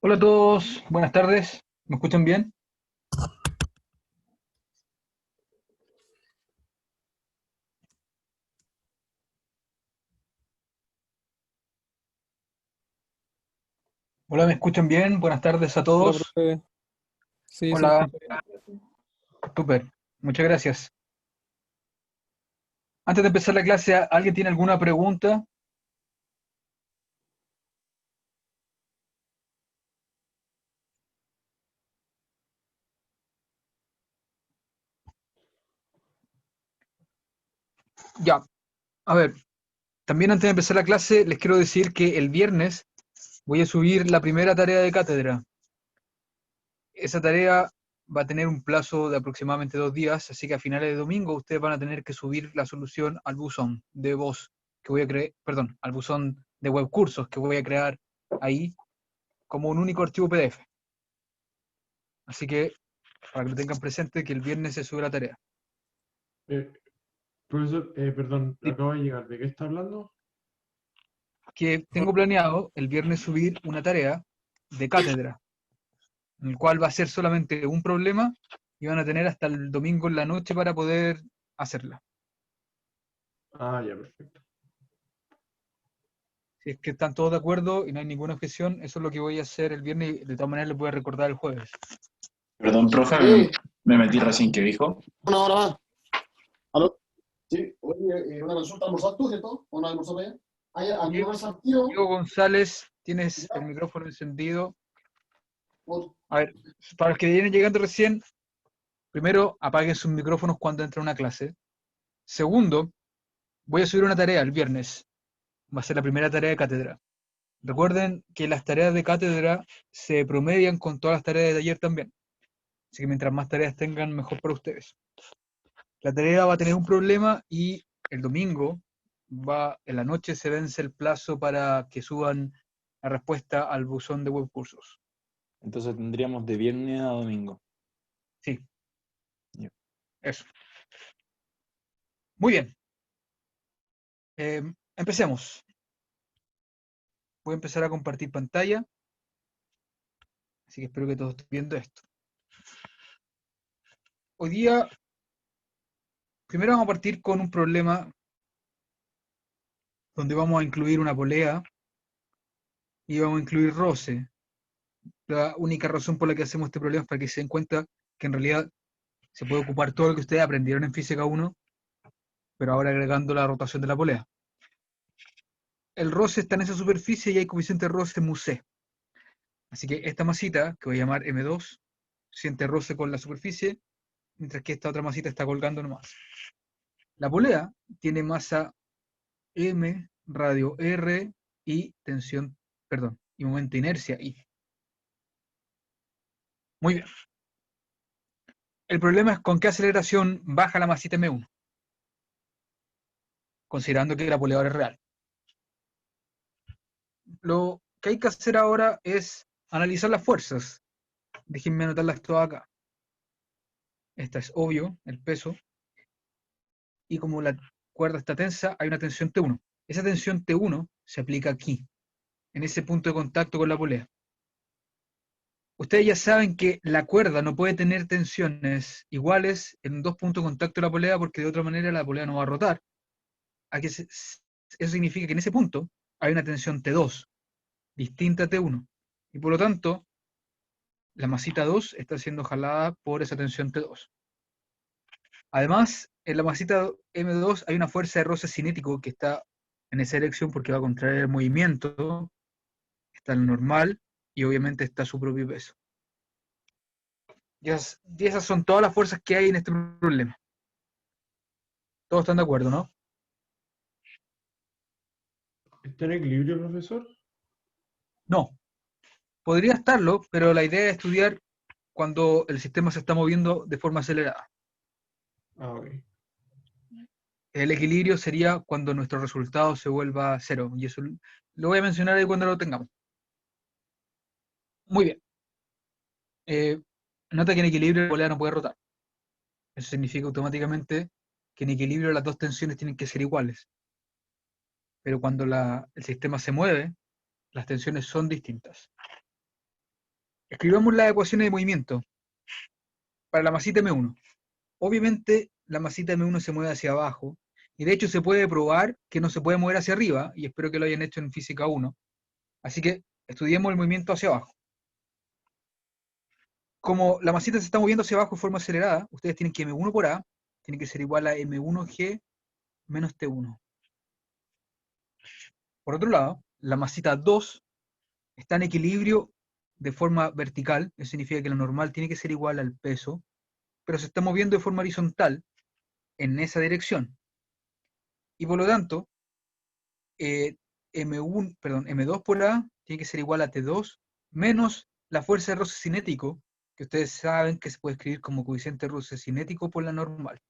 Hola a todos, buenas tardes. ¿Me escuchan bien? Hola, ¿me escuchan bien? Buenas tardes a Hola, todos. profe. Sí, se lo Hola, escucho bien. súper. Muchas gracias. Antes de empezar la clase, ¿alguien tiene alguna pregunta? Ya, a ver, también antes de empezar la clase, les quiero decir que el viernes voy a subir la primera tarea de cátedra. Esa tarea va a tener un plazo de aproximadamente 2 días, así que a finales de domingo ustedes van a tener que subir la solución al buzón de voz que voy a crear, perdón, al buzón de web cursos que voy a crear ahí como un único archivo PDF. Así que, para que lo tengan presente, que el viernes se sube la tarea. Eh, Profesor, perdón, Sí, acabo de llegar. ¿De qué está hablando? que tengo planeado el viernes subir una tarea de cátedra, en el cual va a ser solamente un problema y van a tener hasta el domingo en la noche para poder hacerla. Ah, ya, perfecto. Si es que están todos de acuerdo y no hay ninguna objeción, eso es lo que voy a hacer el viernes y de todas maneras les voy a recordar el jueves. Perdón, profe, Sí, me metí recién que dijo. una hora más. ¿Aló? Sí, oye, una consulta, ¿almorzar tú, cierto? ¿O no almorzó ya? Hay Diego, algún sentido. Diego González, tienes el ¿Ya? micrófono encendido. O- A ver, para los que vienen llegando recién, primero apaguen sus micrófonos cuando entre a una clase. Segundo, voy a subir una tarea el viernes. Va a ser la primera tarea de cátedra. Recuerden que las tareas de cátedra se promedian con todas las tareas de taller también. Así que mientras más tareas tengan, mejor para ustedes. La tarea va a tener un problema y el domingo, en la noche se vence el plazo para que suban la respuesta al buzón de web cursos. Entonces tendríamos de viernes a domingo. Sí, Ya. eso. Muy bien. Empecemos. Voy a empezar a compartir pantalla. Así que espero que todos estén viendo esto. Hoy día, primero vamos a partir con un problema donde vamos a incluir una polea y vamos a incluir roce. La única razón por la que hacemos este problema es para que se den cuenta que en realidad se puede ocupar todo lo que ustedes aprendieron en física 1, pero ahora agregando la rotación de la polea. El roce está en esa superficie y hay coeficiente roce mu c. Así que esta masita, que voy a llamar M2, siente roce con la superficie, mientras que esta otra masita está colgando nomás. La polea tiene masa M, radio R y tensión, perdón, y momento de inercia I. Muy bien. El problema es con qué aceleración baja la masita M1, considerando que la polea ahora es real. Lo que hay que hacer ahora es analizar las fuerzas. Déjenme anotarlas todas acá. Esta es obvio, el peso. Y como la cuerda está tensa, hay una tensión T1. Esa tensión T1 se aplica aquí, en ese punto de contacto con la polea. Ustedes ya saben que la cuerda no puede tener tensiones iguales en dos puntos de contacto de la polea porque de otra manera la polea no va a rotar. Eso significa que en ese punto hay una tensión T2, distinta a T1. Y por lo tanto, la masita 2 está siendo jalada por esa tensión T2. Además, en la masita M2 hay una fuerza de roce cinético que está en esa dirección porque va a contraer el movimiento, está el normal y obviamente está su propio peso. Y esas son todas las fuerzas que hay en este problema. ¿Todos están de acuerdo, no? ¿Está en equilibrio, profesor? No. Podría estarlo, pero la idea es estudiar cuando el sistema se está moviendo de forma acelerada. Ah, ok. El equilibrio sería cuando nuestro resultado se vuelva cero. Y eso lo voy a mencionar ahí cuando lo tengamos. Muy bien. Eh, Nota que en equilibrio la polea no puede rotar. Eso significa automáticamente que en equilibrio las dos tensiones tienen que ser iguales. Pero cuando el sistema se mueve, las tensiones son distintas. Escribamos las ecuaciones de movimiento para la masita M1. Obviamente la masita M1 se mueve hacia abajo, y de hecho se puede probar que no se puede mover hacia arriba, y espero que lo hayan hecho en Física 1. Así que estudiemos el movimiento hacia abajo. Como la masita se está moviendo hacia abajo de forma acelerada, ustedes tienen que M1 por A tiene que ser igual a M1G menos T1. Por otro lado, la masita 2 está en equilibrio de forma vertical, eso significa que lo normal tiene que ser igual al peso, pero se está moviendo de forma horizontal en esa dirección. Y por lo tanto, M2 por A tiene que ser igual a T2 menos la fuerza de roce cinético, que ustedes saben que se puede escribir como coeficiente de roce cinético por la normal.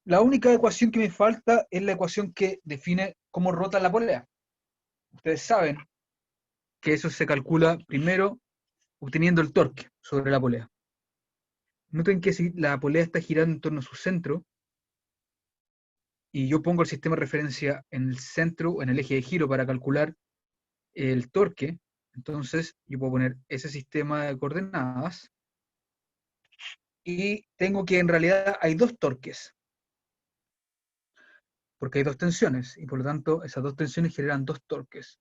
La única ecuación que me falta es la ecuación que define cómo rota la polea. Ustedes saben que eso se calcula primero obteniendo el torque sobre la polea. Noten que si la polea está girando en torno a su centro, y yo pongo el sistema de referencia en el centro, en el eje de giro para calcular el torque, entonces yo puedo poner ese sistema de coordenadas, y tengo que en realidad hay dos torques, porque hay dos tensiones, y por lo tanto esas dos tensiones generan dos torques.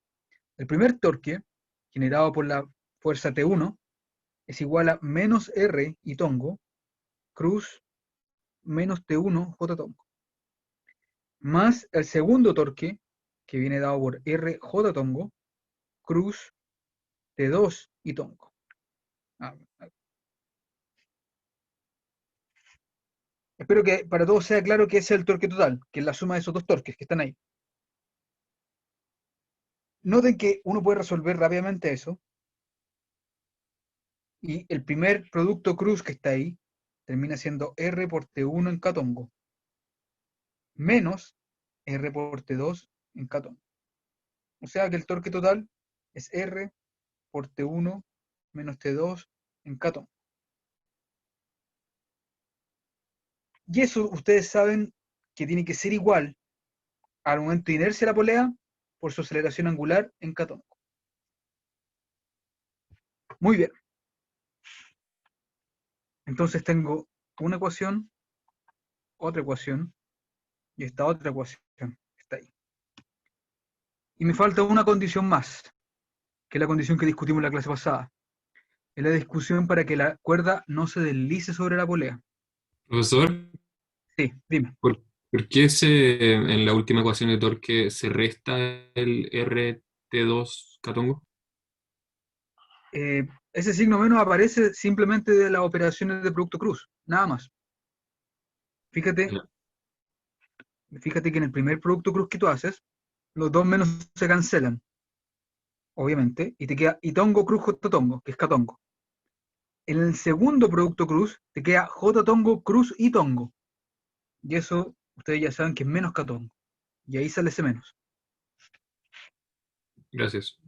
El primer torque, generado por la fuerza T1, es igual a menos R y tongo, cruz, menos T1 J tongo. Más el segundo torque, que viene dado por R J tongo, cruz, T2 y tongo. Espero que para todos sea claro que ese es el torque total, que es la suma de esos dos torques que están ahí. Noten que uno puede resolver rápidamente eso, y el primer producto cruz que está ahí termina siendo R por T1 en K tongo, menos R por T2 en K tongo. O sea que el torque total es R por T1 menos T2 en K tongo. Y eso ustedes saben que tiene que ser igual al momento de inercia de la polea por su aceleración angular en K tongo. Muy bien. Entonces tengo una ecuación, otra ecuación, y esta otra ecuación está ahí. Y me falta una condición más, que es la condición que discutimos en la clase pasada. Es la discusión para que la cuerda no se deslice sobre la polea. Profesor, Sí, dime. ¿por qué en la última ecuación de torque se resta el RT2 catongo? Ese signo menos aparece simplemente de las operaciones de producto cruz, nada más. Fíjate que en el primer producto cruz que tú haces, los dos menos se cancelan, obviamente, y te queda y tongo cruz J tongo, que es K tongo. En el segundo producto cruz, te queda J tongo cruz y tongo. Y eso, ustedes ya saben que es menos K tongo. Y ahí sale ese menos. Gracias.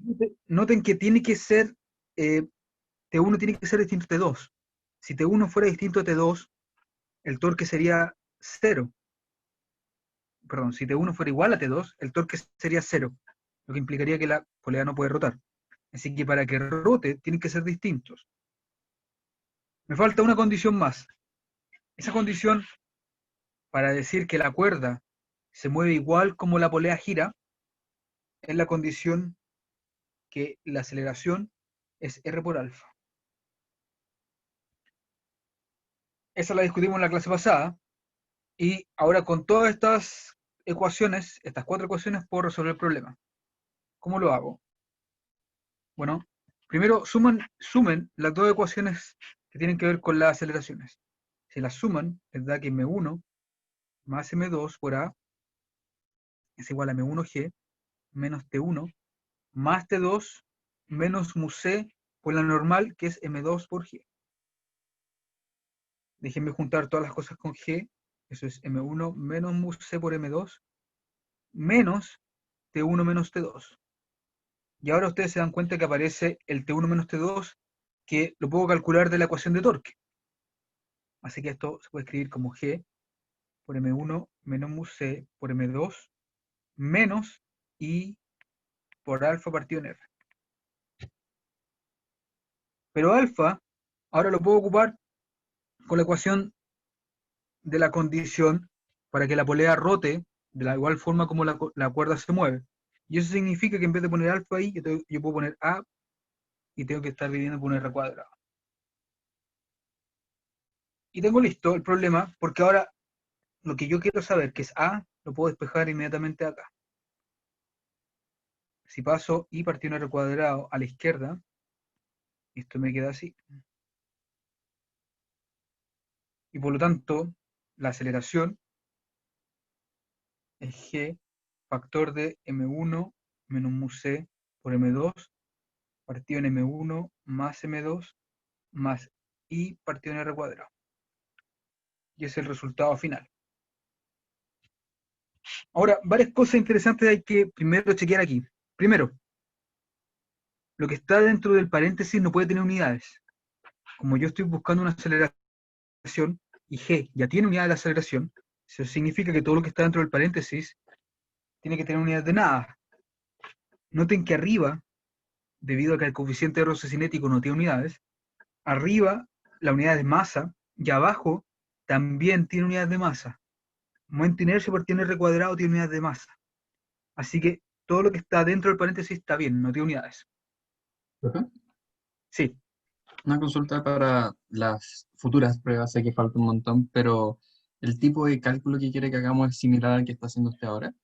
Noten que tiene que ser, T1 tiene que ser distinto a T2. Si T1 fuera distinto a T2, el torque sería 0. Perdón, si T1 fuera igual a T2, el torque sería 0, lo que implicaría que la polea no puede rotar. Así que para que rote, tienen que ser distintos. Me falta una condición más. Esa condición, para decir que la cuerda se mueve igual como la polea gira, es la condición que la aceleración es R por alfa. Esa la discutimos en la clase pasada, y ahora con todas estas ecuaciones, estas cuatro ecuaciones, puedo resolver el problema. ¿Cómo lo hago? Bueno, primero sumen las dos ecuaciones que tienen que ver con las aceleraciones. Si las suman, les da que M1 más M2 por A es igual a M1G menos T1 más T2 menos μC por la normal, que es M2 por G. Déjenme juntar todas las cosas con G. Eso es M1 menos μC por M2 menos T1 menos T2. Y ahora ustedes se dan cuenta que aparece el T1 menos T2, que lo puedo calcular de la ecuación de torque. Así que esto se puede escribir como G por M1 menos μC por M2 menos I por alfa partido en R. Pero alfa, ahora lo puedo ocupar con la ecuación de la condición para que la polea rote de la igual forma como la cuerda se mueve. Y eso significa que en vez de poner alfa ahí, yo puedo poner A y tengo que estar dividiendo por un R cuadrado. Y tengo listo el problema, porque ahora lo que yo quiero saber, que es A, lo puedo despejar inmediatamente acá. Si paso I partido en R cuadrado a la izquierda, esto me queda así. Y por lo tanto, la aceleración es G factor de M1 menos mu C por M2 partido en M1 más M2 más I partido en R cuadrado. Y ese es el resultado final. Ahora, varias cosas interesantes hay que primero chequear aquí. Primero, lo que está dentro del paréntesis no puede tener unidades. Como yo estoy buscando una aceleración y G ya tiene unidad de aceleración, eso significa que todo lo que está dentro del paréntesis tiene que tener unidades de nada. Noten que arriba, debido a que el coeficiente de roce cinético no tiene unidades, arriba la unidad de masa y abajo también tiene unidades de masa. Momento inercia por tiene R cuadrado tiene unidades de masa. Así que todo lo que está dentro del paréntesis está bien, no tiene unidades. ¿Profe? Sí. Una consulta para las futuras pruebas, sé que falta un montón, pero ¿el tipo de cálculo que quiere que hagamos es similar al que está haciendo usted ahora?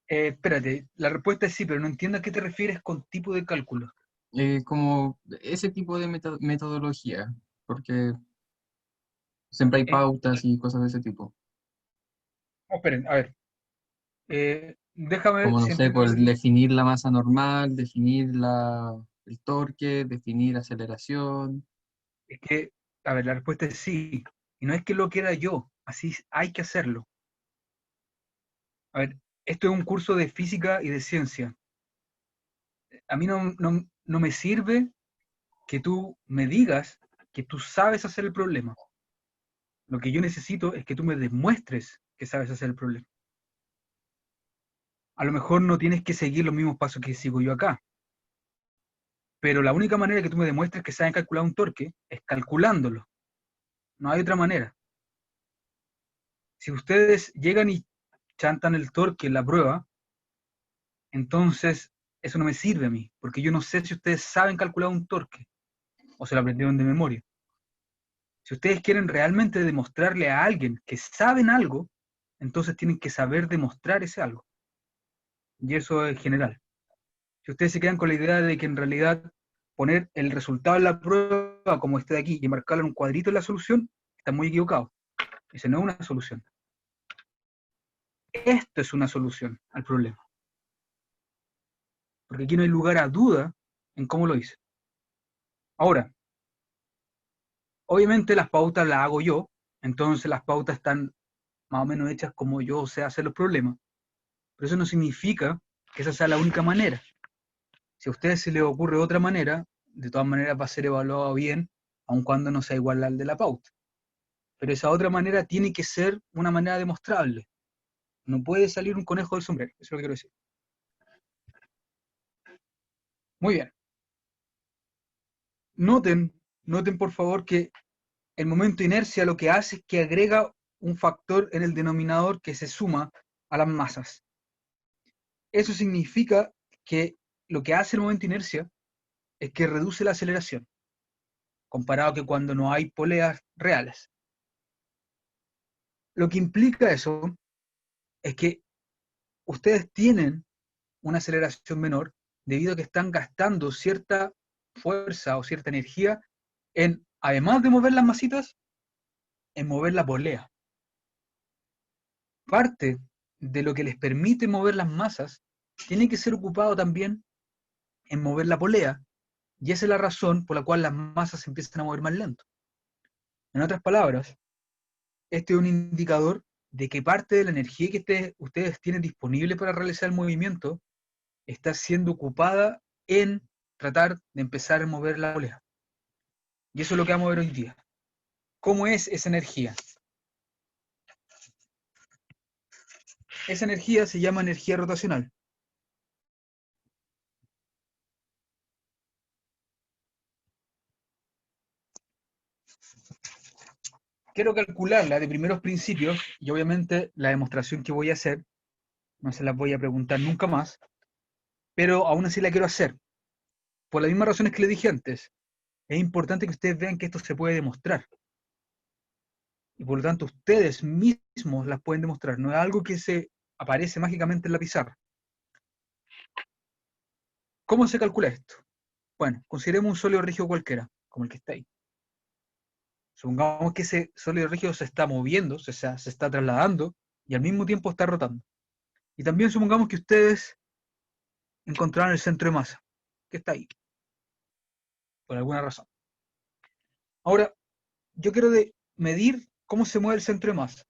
Espérate, la respuesta es sí, pero no entiendo a qué te refieres con tipo de cálculo. Como ese tipo de metodología, porque siempre hay Eh, pautas y cosas de ese tipo. esperen, a ver. Déjame ver Como, no si sé, entiendo. pues definir la masa normal, definir el torque, definir aceleración. Es que, a ver, la respuesta es sí. Y no es que lo quiera yo, así hay que hacerlo. A ver, esto es un curso de física y de ciencia. A mí no me sirve que tú me digas que tú sabes hacer el problema. Lo que yo necesito es que tú me demuestres que sabes hacer el problema. A lo mejor no tienes que seguir los mismos pasos que sigo yo acá, pero la única manera que tú me demuestres que sabes calcular un torque es calculándolo. No hay otra manera. Si ustedes llegan y chantan el torque en la prueba, entonces eso no me sirve a mí, porque yo no sé si ustedes saben calcular un torque o se lo aprendieron de memoria. Si ustedes quieren realmente demostrarle a alguien que saben algo, entonces tienen que saber demostrar ese algo. Y eso es general. Si ustedes se quedan con la idea de que en realidad poner el resultado en la prueba como este de aquí y marcarlo en un cuadrito en la solución, están muy equivocados. Esa no es una solución. Esto es una solución al problema. Porque aquí no hay lugar a duda en cómo lo hice. Ahora, obviamente las pautas las hago yo, entonces las pautas están más o menos hechas como yo sé hacer los problemas. Pero eso no significa que esa sea la única manera. Si a ustedes se les ocurre otra manera, de todas maneras va a ser evaluado bien, aun cuando no sea igual al de la pauta. Pero esa otra manera tiene que ser una manera demostrable. No puede salir un conejo del sombrero, eso es lo que quiero decir. Muy bien. Noten por favor que el momento de inercia lo que hace es que agrega un factor en el denominador que se suma a las masas. Eso significa que lo que hace el momento de inercia es que reduce la aceleración, comparado que cuando no hay poleas reales. Lo que implica eso es que ustedes tienen una aceleración menor debido a que están gastando cierta fuerza o cierta energía en, además de mover las masitas, en mover la polea. Parte de lo que les permite mover las masas tiene que ser ocupado también en mover la polea, y esa es la razón por la cual las masas se empiezan a mover más lento. En otras palabras, este es un indicador de que parte de la energía que ustedes tienen disponible para realizar el movimiento está siendo ocupada en tratar de empezar a mover la polea. Y eso es lo que vamos a ver hoy día. ¿Cómo es esa energía? Esa energía se llama energía rotacional. quiero calcularla de primeros principios, y obviamente la demostración que voy a hacer no se las voy a preguntar nunca más, pero aún así la quiero hacer. Por las mismas razones que le dije antes, es importante que ustedes vean que esto se puede demostrar. Y por lo tanto ustedes mismos las pueden demostrar, no es algo que se aparece mágicamente en la pizarra. ¿Cómo se calcula esto? Bueno, consideremos un sólido rígido cualquiera, como el que está ahí. Supongamos que ese sólido rígido se está moviendo, se está trasladando, y al mismo tiempo está rotando. Y también supongamos que ustedes encontraron el centro de masa, que está ahí, por alguna razón. Ahora, yo quiero medir cómo se mueve el centro de masa.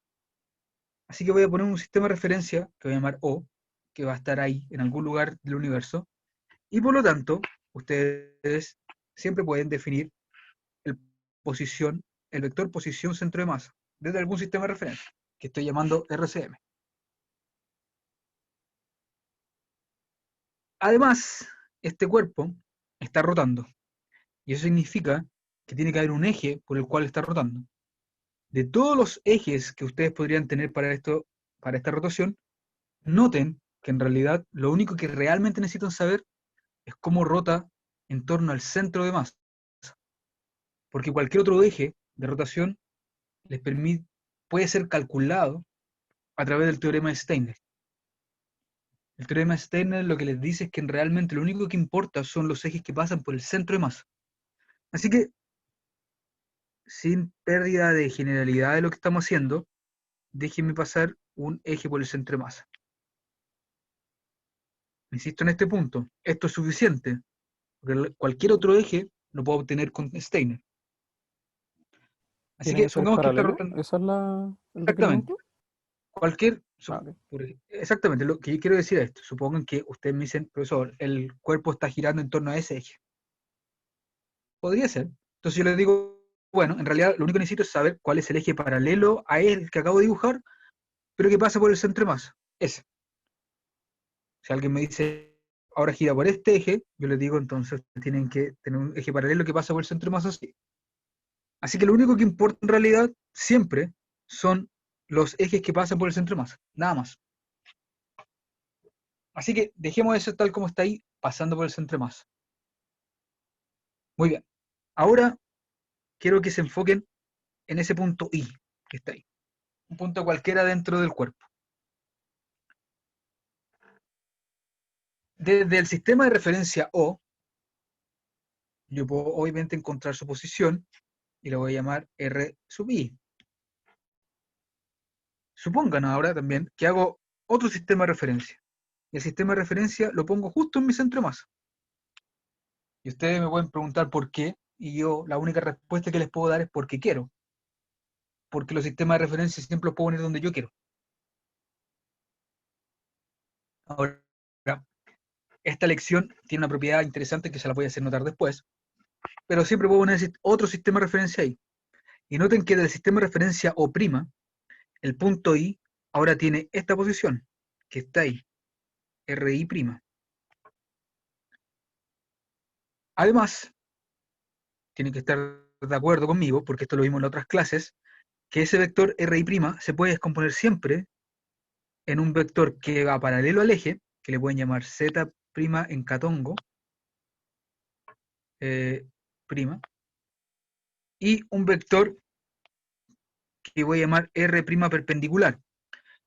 Así que voy a poner un sistema de referencia, que voy a llamar O, que va a estar ahí, en algún lugar del universo, y por lo tanto, ustedes siempre pueden definir el vector posición centro de masa, desde algún sistema de referencia, que estoy llamando RCM. Además, este cuerpo está rotando, y eso significa que tiene que haber un eje por el cual está rotando. De todos los ejes que ustedes podrían tener para esta rotación, noten que en realidad lo único que realmente necesitan saber es cómo rota en torno al centro de masa. Porque cualquier otro eje de rotación puede ser calculado a través del teorema de Steiner. El teorema de Steiner lo que les dice es que realmente lo único que importa son los ejes que pasan por el centro de masa. Así que, sin pérdida de generalidad de lo que estamos haciendo, déjenme pasar un eje por el centro de masa. Insisto en este punto, esto es suficiente, porque cualquier otro eje lo puedo obtener con Steiner. Así ¿Tiene que que ser supongamos que está paralelo? rotando. ¿Esa es el Exactamente. requerimiento? Exactamente, lo que yo quiero decir es esto. Supongan que ustedes me dicen, profesor, el cuerpo está girando en torno a ese eje. Podría ser. Entonces yo les digo, bueno, en realidad lo único que necesito es saber cuál es el eje paralelo a el que acabo de dibujar, pero que pasa por el centro de masa. Ese. Si alguien me dice, ahora gira por este eje, yo les digo, entonces tienen que tener un eje paralelo que pasa por el centro de masa así. Así que lo único que importa en realidad siempre son los ejes que pasan por el centro de masa, nada más. Así que dejemos eso tal como está ahí, pasando por el centro de masa. Muy bien. Ahora quiero que se enfoquen en ese punto I, que está ahí. Un punto cualquiera dentro del cuerpo. Desde el sistema de referencia O, yo puedo obviamente encontrar su posición y lo voy a llamar R sub I. Supongan ahora también que hago otro sistema de referencia. Y el sistema de referencia lo pongo justo en mi centro de masa. Y ustedes me pueden preguntar por qué, y yo la única respuesta que les puedo dar es porque quiero. Porque los sistemas de referencia siempre los puedo poner donde yo quiero. Ahora, esta lección tiene una propiedad interesante que se la voy a hacer notar después, pero siempre puedo poner otro sistema de referencia ahí. Y noten que del sistema de referencia O', el punto I ahora tiene esta posición, que está ahí, RI'. Además, tienen que estar de acuerdo conmigo, porque esto lo vimos en otras clases, que ese vector RI' se puede descomponer siempre en un vector que va paralelo al eje, que le pueden llamar Z' en catongo, y un vector que voy a llamar R' perpendicular,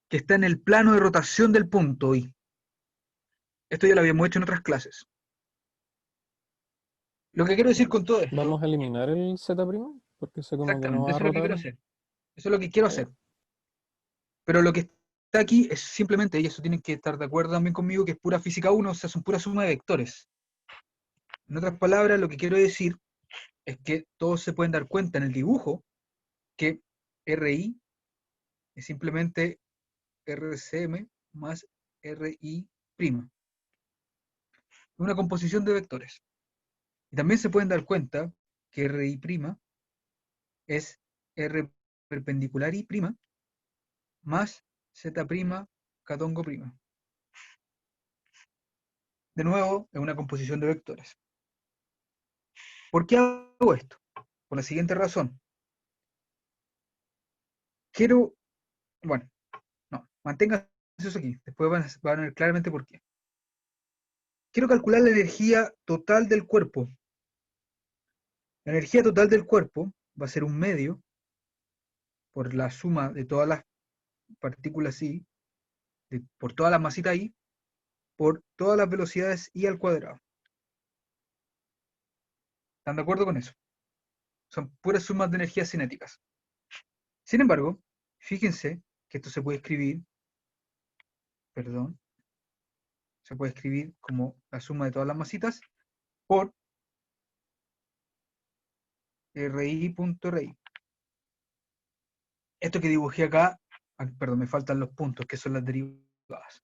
que está en el plano de rotación del punto I. Esto ya lo habíamos hecho en otras clases. Lo que quiero decir con todo esto... ¿Vamos a eliminar el Z'? Porque sé como que no va a eso es lo que quiero rotar. hacer. Eso es lo que quiero hacer. Pero lo que está aquí es simplemente, y eso tienen que estar de acuerdo también conmigo, que es pura física 1, o sea, son pura suma de vectores. En otras palabras, lo que quiero decir es que todos se pueden dar cuenta en el dibujo que RI es simplemente RCM más RI'. Una composición de vectores. Y también se pueden dar cuenta que RI' es R perpendicular I' más Z' catongo'. De nuevo, es una composición de vectores. ¿Por qué hago esto? Por la siguiente razón. quiero, bueno, no, mantengan eso aquí, después van a ver claramente por qué. Quiero calcular la energía total del cuerpo. La energía total del cuerpo va a ser un medio por la suma de todas las partículas I, por todas las masitas I, por todas las velocidades I al cuadrado. ¿Están de acuerdo con eso? Son puras sumas de energías cinéticas. Sin embargo, fíjense que esto se puede escribir, perdón, se puede escribir como la suma de todas las masitas por RI.RI. Esto que dibujé acá, perdón, me faltan los puntos, que son las derivadas.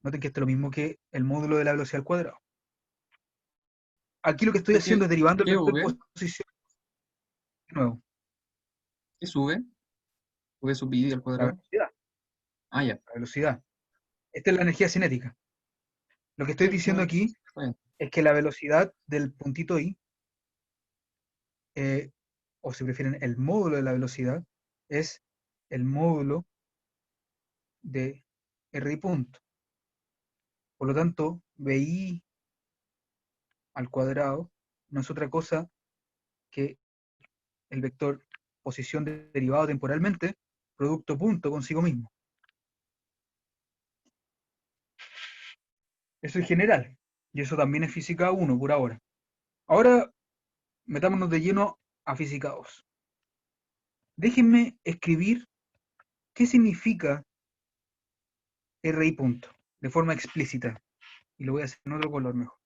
Noten que esto es lo mismo que el módulo de la velocidad al cuadrado. Aquí lo que estoy haciendo es derivando el ¿Qué vector V? posición de nuevo, ¿Qué sube? V sub I al la cuadrado. velocidad, Ah, ya. la velocidad. Esta es la energía cinética. Lo que estoy diciendo aquí Está bien. es que la velocidad del puntito I, o si prefieren, el módulo de la velocidad, es el módulo de RI punto. Por lo tanto, BI al cuadrado no es otra cosa que el vector posición derivado temporalmente, producto punto consigo mismo. Eso es general, y eso también es física 1 por ahora. Ahora, metámonos de lleno a física 2. Déjenme escribir qué significa RI punto, de forma explícita, y lo voy a hacer en otro color mejor.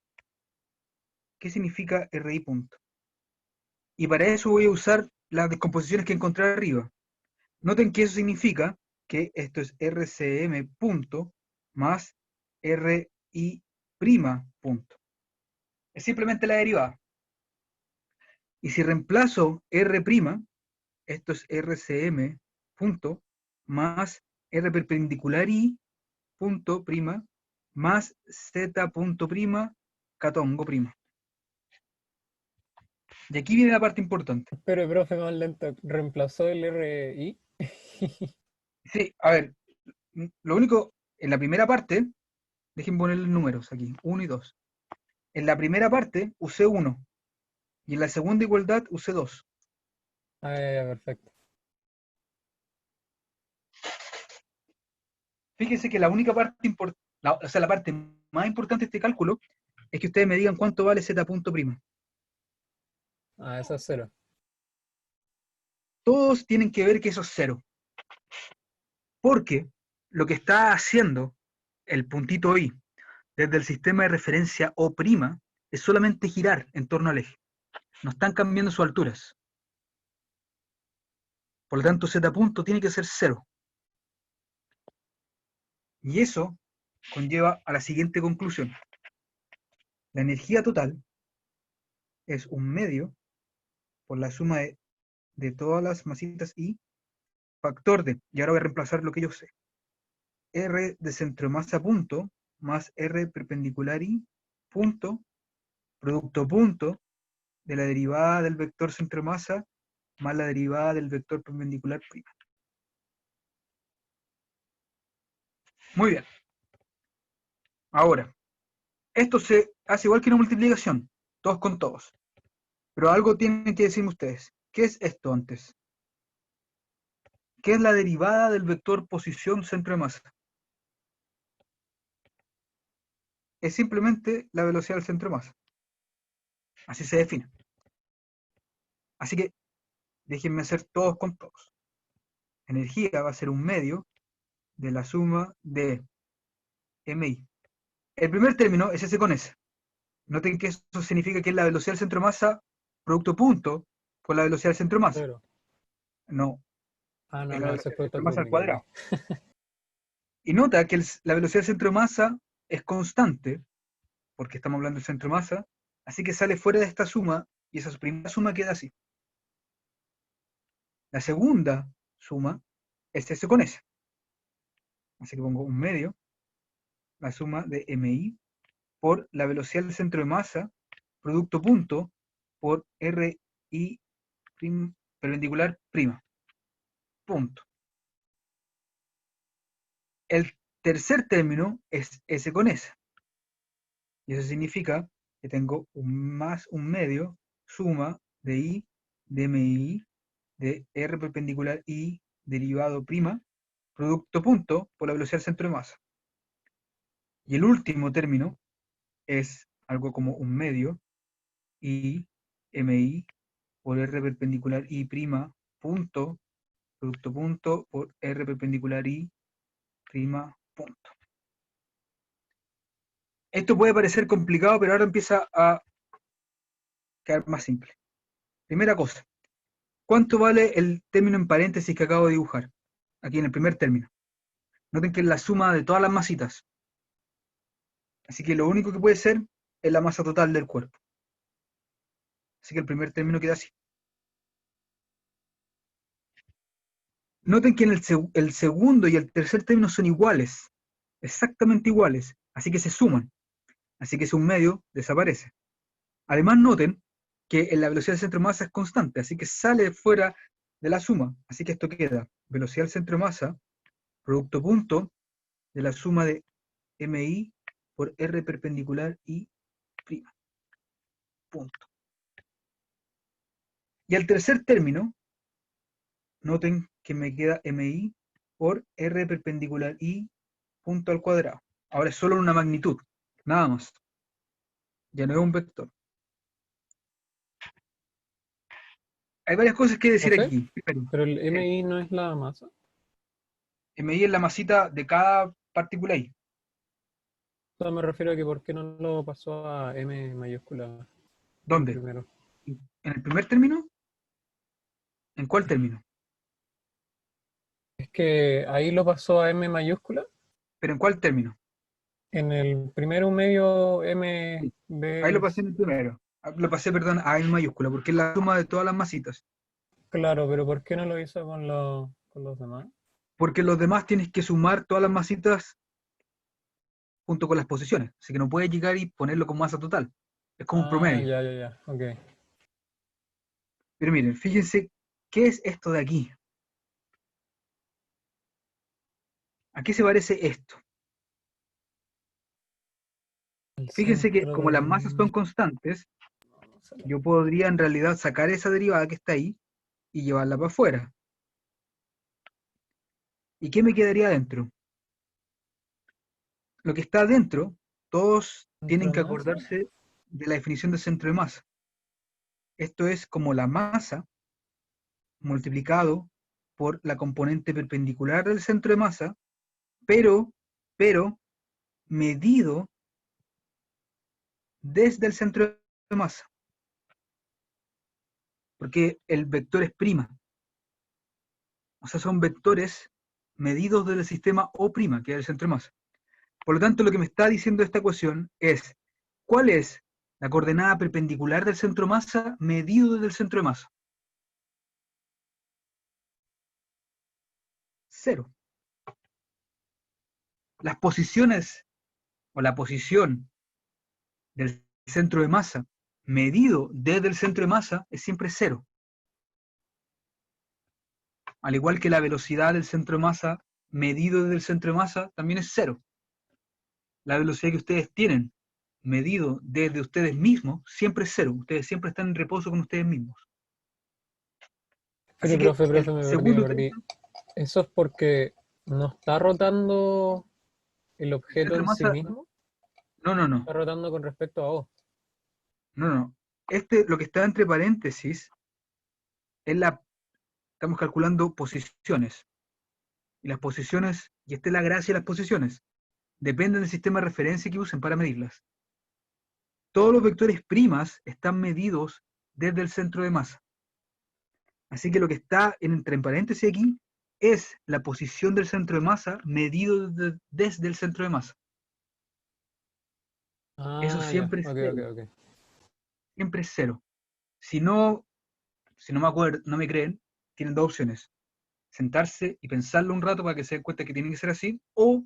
¿Qué significa RI punto? Y para eso voy a usar las descomposiciones que encontré arriba. Noten que eso significa que esto es RCM punto más RI prima punto. Es simplemente la derivada. Y si reemplazo R prima, esto es RCM punto más R perpendicular I punto prima más Z punto prima catongo prima. Y aquí viene la parte importante. Pero, profe, más lento. ¿Reemplazó el RI? Sí, a ver, lo único, en la primera parte, dejen ponerle números aquí, 1 y 2. En la primera parte usé 1 y en la segunda igualdad usé 2. Ah, ya, perfecto. Fíjense que la única parte importante, o sea, la parte más importante de este cálculo es que ustedes me digan cuánto vale Z punto prima. Ah, eso es 0. Todos tienen que ver que eso es 0. Porque lo que está haciendo el puntito I desde el sistema de referencia O' es solamente girar en torno al eje. No están cambiando sus alturas. Por lo tanto, Z punto tiene que ser 0. Y eso conlleva a la siguiente conclusión. La energía total es un medio por la suma de todas las masitas I, factor de, y ahora voy a reemplazar lo que yo sé. R de centro de masa punto más R perpendicular I punto, producto punto de la derivada del vector centro de masa más la derivada del vector perpendicular prima. Muy bien. Ahora, esto se hace igual que una multiplicación, todos con todos. Pero algo tienen que decirme ustedes. ¿Qué es esto antes? ¿Qué es la derivada del vector posición centro de masa? Es simplemente la velocidad del centro de masa. Así se define. Así que déjenme hacer todos con todos. Energía va a ser un medio de la suma de MI. El primer término es S con S. Noten que eso significa que es la velocidad del centro de masa producto punto por la velocidad del centro de masa. 0. No, Ah, no, es la no, ese velocidad del fue centro otro de masa al me cuadrado. equivoqué. Y nota que la velocidad del centro de masa es constante, porque estamos hablando del centro de masa, así que sale fuera de esta suma, y esa primera suma queda así. La segunda suma es S con S. Así que pongo un medio, la suma de MI por la velocidad del centro de masa, producto punto, por RI perpendicular prima. punto. El tercer término es S con S. Y eso significa que tengo un más un medio, suma de I, de MI, de R perpendicular I, derivado prima, producto punto, por la velocidad del centro de masa. Y el último término es algo como un medio, I, MI, por R perpendicular I prima, punto, producto punto, por R perpendicular I, prima, punto. Esto puede parecer complicado, pero ahora empieza a quedar más simple. Primera cosa, ¿cuánto vale el término en paréntesis que acabo de dibujar? Aquí en el primer término. Noten que es la suma de todas las masitas. Así que lo único que puede ser es la masa total del cuerpo. Así que el primer término queda así. Noten que en el segundo y el tercer término son iguales, exactamente iguales, así que se suman. Así que ese un medio desaparece. Además noten que en la velocidad del centro de masa es constante, así que sale fuera de la suma. Así que esto queda velocidad del centro de masa, producto punto, de la suma de MI por R perpendicular I prima. Punto. Y al tercer término, noten que me queda MI por R perpendicular I punto al cuadrado. Ahora es solo una magnitud, nada más. Ya no es un vector. Hay varias cosas que decir ¿Profe? aquí. Primero, Pero el MI no es la masa. MI es la masita de cada partícula I. O sea, me refiero a que por qué no lo pasó a M mayúscula ¿Dónde? primero. ¿En el primer término? ¿En cuál término? Es que ahí lo pasó a M mayúscula. ¿Pero en cuál término? En el primero medio Ahí MB. lo pasé en el primero. Lo pasé, perdón, a en mayúscula, porque es la suma de todas las masitas. Claro, pero ¿por qué no lo hizo con los demás? Porque los demás tienes que sumar todas las masitas junto con las posiciones. Así que no puedes llegar y ponerlo como masa total. Es como un promedio. Ya, ok. Pero miren, fíjense, ¿qué es esto de aquí? ¿A qué se parece esto? El Fíjense que centro como las del- masas son constantes, yo podría en realidad sacar esa derivada que está ahí y llevarla para afuera. ¿Y qué me quedaría adentro? Lo que está adentro, todos tienen que ¿Centro de masa? acordarse de la definición de centro de masa. Esto es como la masa multiplicado por la componente perpendicular del centro de masa, pero medido desde el centro de masa. Porque el vector es prima. O sea, son vectores medidos del sistema O', que es el centro de masa. Por lo tanto, lo que me está diciendo esta ecuación es, ¿cuál es la coordenada perpendicular del centro de masa medido desde el centro de masa? 0. Las posiciones, o la posición del centro de masa medido desde el centro de masa es siempre 0. Al igual que la velocidad del centro de masa medido desde el centro de masa también es 0. La velocidad que ustedes tienen medido desde ustedes mismos siempre es 0. Ustedes siempre están en reposo con ustedes mismos. Así que Profe, el me segundo perdí. ¿Eso es porque no está rotando el objeto centro de en sí masa, mismo? no. Está rotando con respecto a O. No. Lo que está entre paréntesis es estamos calculando posiciones. Y las posiciones, y esta es la gracia de las posiciones, dependen del sistema de referencia que usen para medirlas. Todos los vectores primas están medidos desde el centro de masa. Así que lo que está entre paréntesis aquí es la posición del centro de masa medido desde el centro de masa. Eso siempre es cero. Ok. Siempre es 0. Si no me acuerdo, no me creen, tienen dos opciones. Sentarse y pensarlo un rato para que se den cuenta que tiene que ser así, o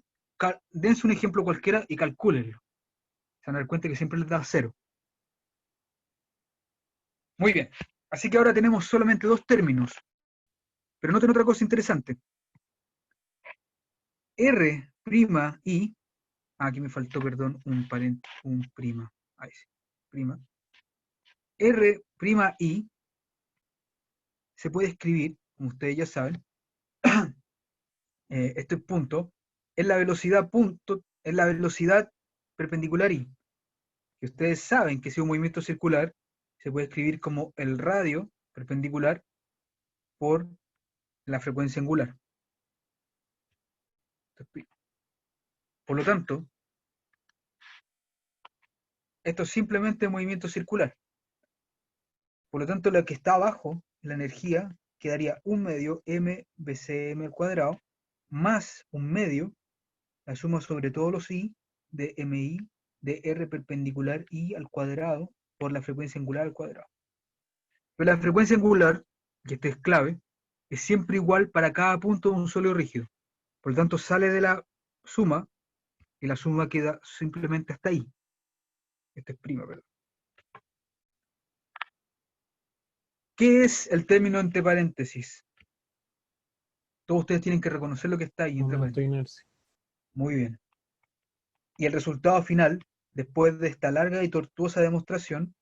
dense un ejemplo cualquiera y calcúlenlo. Se van a dar cuenta que siempre les da 0. Muy bien. Así que ahora tenemos solamente dos términos. Pero noten otra cosa interesante. R', aquí me faltó, perdón, un prima. Ahí sí, prima. R', se puede escribir, como ustedes ya saben, este punto, es la velocidad perpendicular I. Que ustedes saben que si es un movimiento circular, se puede escribir como el radio perpendicular por la frecuencia angular. Por lo tanto, esto es simplemente movimiento circular. Por lo tanto, lo que está abajo, la energía, quedaría 1/2 mBcm al cuadrado, más 1/2, la suma sobre todos los I de MI de R perpendicular I al cuadrado por la frecuencia angular al cuadrado. Pero la frecuencia angular, que esto es clave, es siempre igual para cada punto de un sólido rígido. Por lo tanto, sale de la suma, y la suma queda simplemente hasta ahí. Esto es prima, perdón. ¿Qué es el término entre paréntesis? Todos ustedes tienen que reconocer lo que está ahí entre Momento de paréntesis. inercia. Muy bien. Y el resultado final, después de esta larga y tortuosa demostración,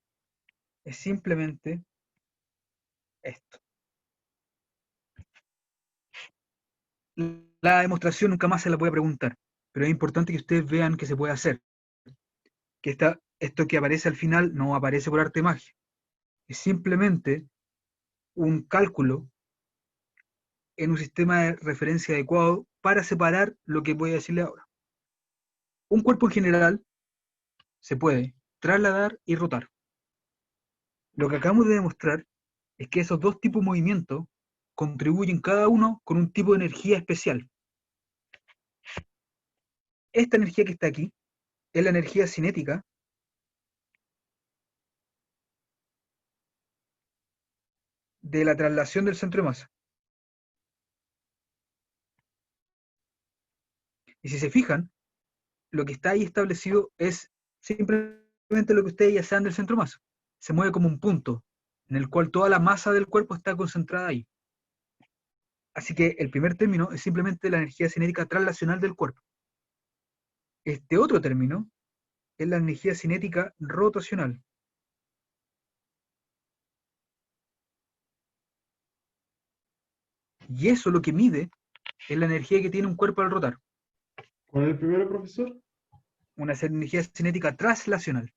es simplemente esto. La demostración nunca más se la voy a preguntar, pero es importante que ustedes vean que se puede hacer. Que esto que aparece al final no aparece por arte de magia. Es simplemente un cálculo en un sistema de referencia adecuado para separar lo que voy a decirle ahora. Un cuerpo en general se puede trasladar y rotar. Lo que acabamos de demostrar es que esos dos tipos de movimientos contribuyen cada uno con un tipo de energía especial. Esta energía que está aquí es la energía cinética de la traslación del centro de masa. Y si se fijan, lo que está ahí establecido es simplemente lo que ustedes ya saben del centro de masa. Se mueve como un punto, en el cual toda la masa del cuerpo está concentrada ahí. Así que el primer término es simplemente la energía cinética traslacional del cuerpo. Este otro término es la energía cinética rotacional. Y eso lo que mide es la energía que tiene un cuerpo al rotar. ¿Cuál es el primero, profesor? Una energía cinética traslacional.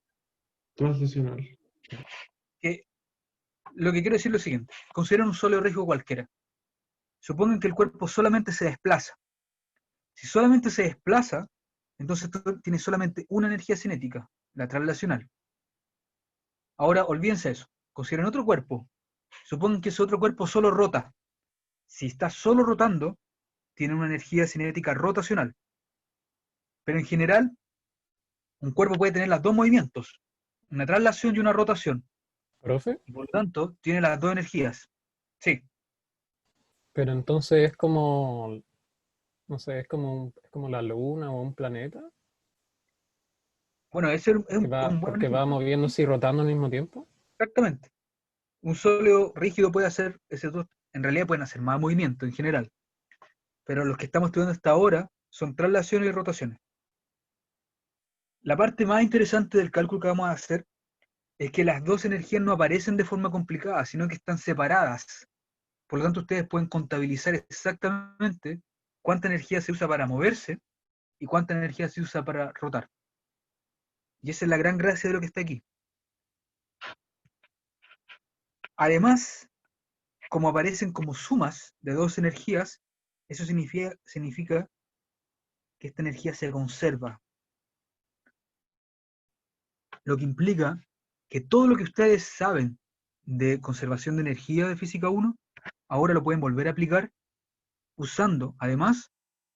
Translacional. Que lo que quiero decir es lo siguiente. Consideren un sólido rígido cualquiera. Supongan que el cuerpo solamente se desplaza. Si solamente se desplaza, entonces tiene solamente una energía cinética, la traslacional. Ahora, olvídense eso. Consideren otro cuerpo. Supongan que ese otro cuerpo solo rota. Si está solo rotando, tiene una energía cinética rotacional. Pero en general, un cuerpo puede tener los dos movimientos, una traslación y una rotación. ¿Profe? Y por lo tanto, tiene las dos energías. Sí. Pero entonces es como, no sé, es como la luna o un planeta, Bueno, ese es que un buen porque va ejemplo. moviéndose y rotando al mismo tiempo. Exactamente. Un sólido rígido puede hacer, en realidad pueden hacer más movimiento en general. Pero los que estamos estudiando hasta ahora son traslaciones y rotaciones. La parte más interesante del cálculo que vamos a hacer es que las dos energías no aparecen de forma complicada, sino que están separadas. Por lo tanto, ustedes pueden contabilizar exactamente cuánta energía se usa para moverse y cuánta energía se usa para rotar. Y esa es la gran gracia de lo que está aquí. Además, como aparecen como sumas de dos energías, eso significa que esta energía se conserva. Lo que implica que todo lo que ustedes saben de conservación de energía de física 1, ahora lo pueden volver a aplicar usando, además,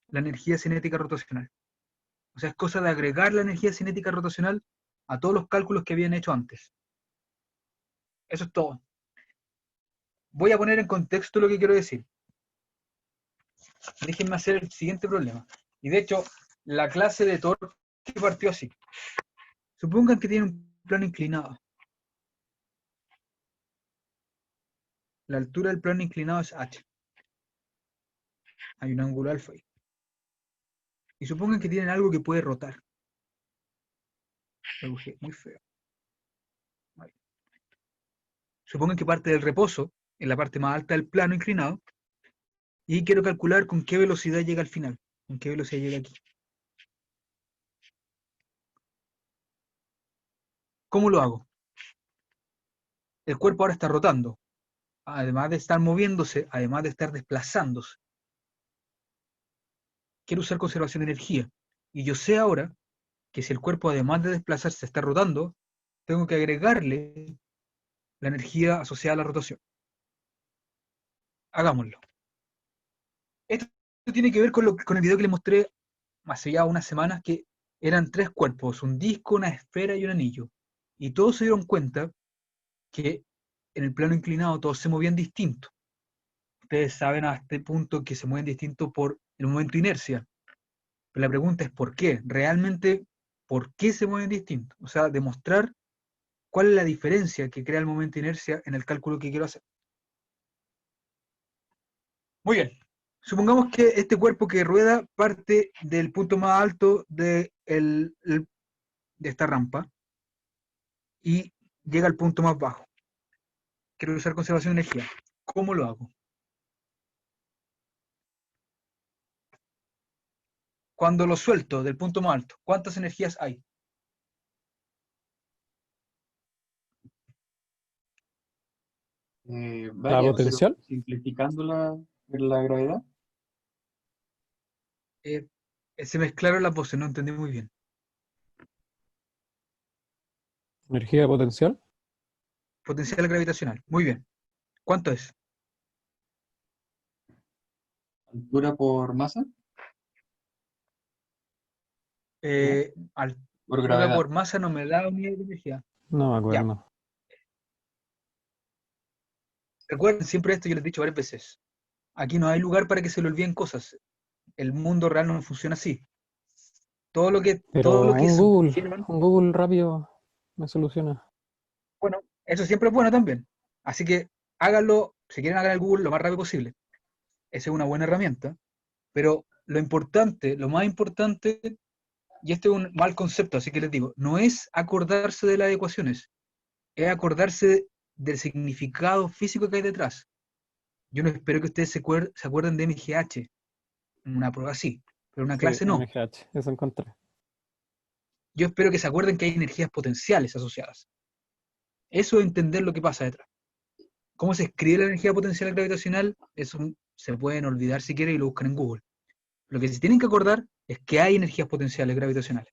la energía cinética rotacional. O sea, es cosa de agregar la energía cinética rotacional a todos los cálculos que habían hecho antes. Eso es todo. Voy a poner en contexto lo que quiero decir. Déjenme hacer el siguiente problema. Y de hecho, la clase de torque partió así. Supongan que tiene un plano inclinado. La altura del plano inclinado es h. Hay un ángulo alfa ahí. Y supongan que tienen algo que puede rotar. Lo dibujé muy feo. Vale. Supongan que parte del reposo, en la parte más alta del plano inclinado, y quiero calcular con qué velocidad llega al final, con qué velocidad llega aquí. ¿Cómo lo hago? El cuerpo ahora está rotando, además de estar moviéndose, además de estar desplazándose. Quiero usar conservación de energía. Y yo sé ahora que si el cuerpo, además de desplazarse, está rotando, tengo que agregarle la energía asociada a la rotación. Hagámoslo. Esto tiene que ver con el video que les mostré hace ya unas semanas, que eran 3 cuerpos, un disco, una esfera y un anillo. Y todos se dieron cuenta que en el plano inclinado todos se movían distinto. Ustedes saben a este punto que se mueven distinto por el momento de inercia. Pero la pregunta es ¿por qué? Realmente, ¿por qué se mueven distinto? O sea, demostrar cuál es la diferencia que crea el momento de inercia en el cálculo que quiero hacer. Muy bien. Supongamos que este cuerpo que rueda parte del punto más alto de esta rampa y llega al punto más bajo. Quiero usar conservación de energía. ¿Cómo lo hago? Cuando lo suelto del punto más alto, ¿cuántas energías hay? ¿La Varias, potencial? pero simplificando la gravedad. Se mezclaron las voces, no entendí muy bien. ¿Energía potencial? Potencial gravitacional. Muy bien. ¿Cuánto es? Altura por masa, Altura por gravedad. por masa no me da unidad de energía. No me Ya. acuerdo. Recuerden siempre esto, yo les he dicho varias veces. Aquí no hay lugar para que se le olviden cosas. El mundo real no funciona así. Todo lo que Pero supieron, un Google rápido me soluciona. bueno, eso siempre es bueno también. Así que háganlo, si quieren hagan el Google lo más rápido posible. Esa es una buena herramienta. Pero lo importante, lo más importante, y este es un mal concepto, así que les digo, no es acordarse de las ecuaciones, es acordarse del significado físico que hay detrás. Yo no espero que ustedes se acuerden de MGH, en una prueba así, pero en una Sí, clase no. MGH, eso encontré. Yo espero que se acuerden que hay energías potenciales asociadas. Eso es entender lo que pasa detrás. ¿Cómo se escribe la energía potencial gravitacional? Eso se pueden olvidar si quieren y lo buscan en Google. Lo que se tienen que acordar es que hay energías potenciales gravitacionales.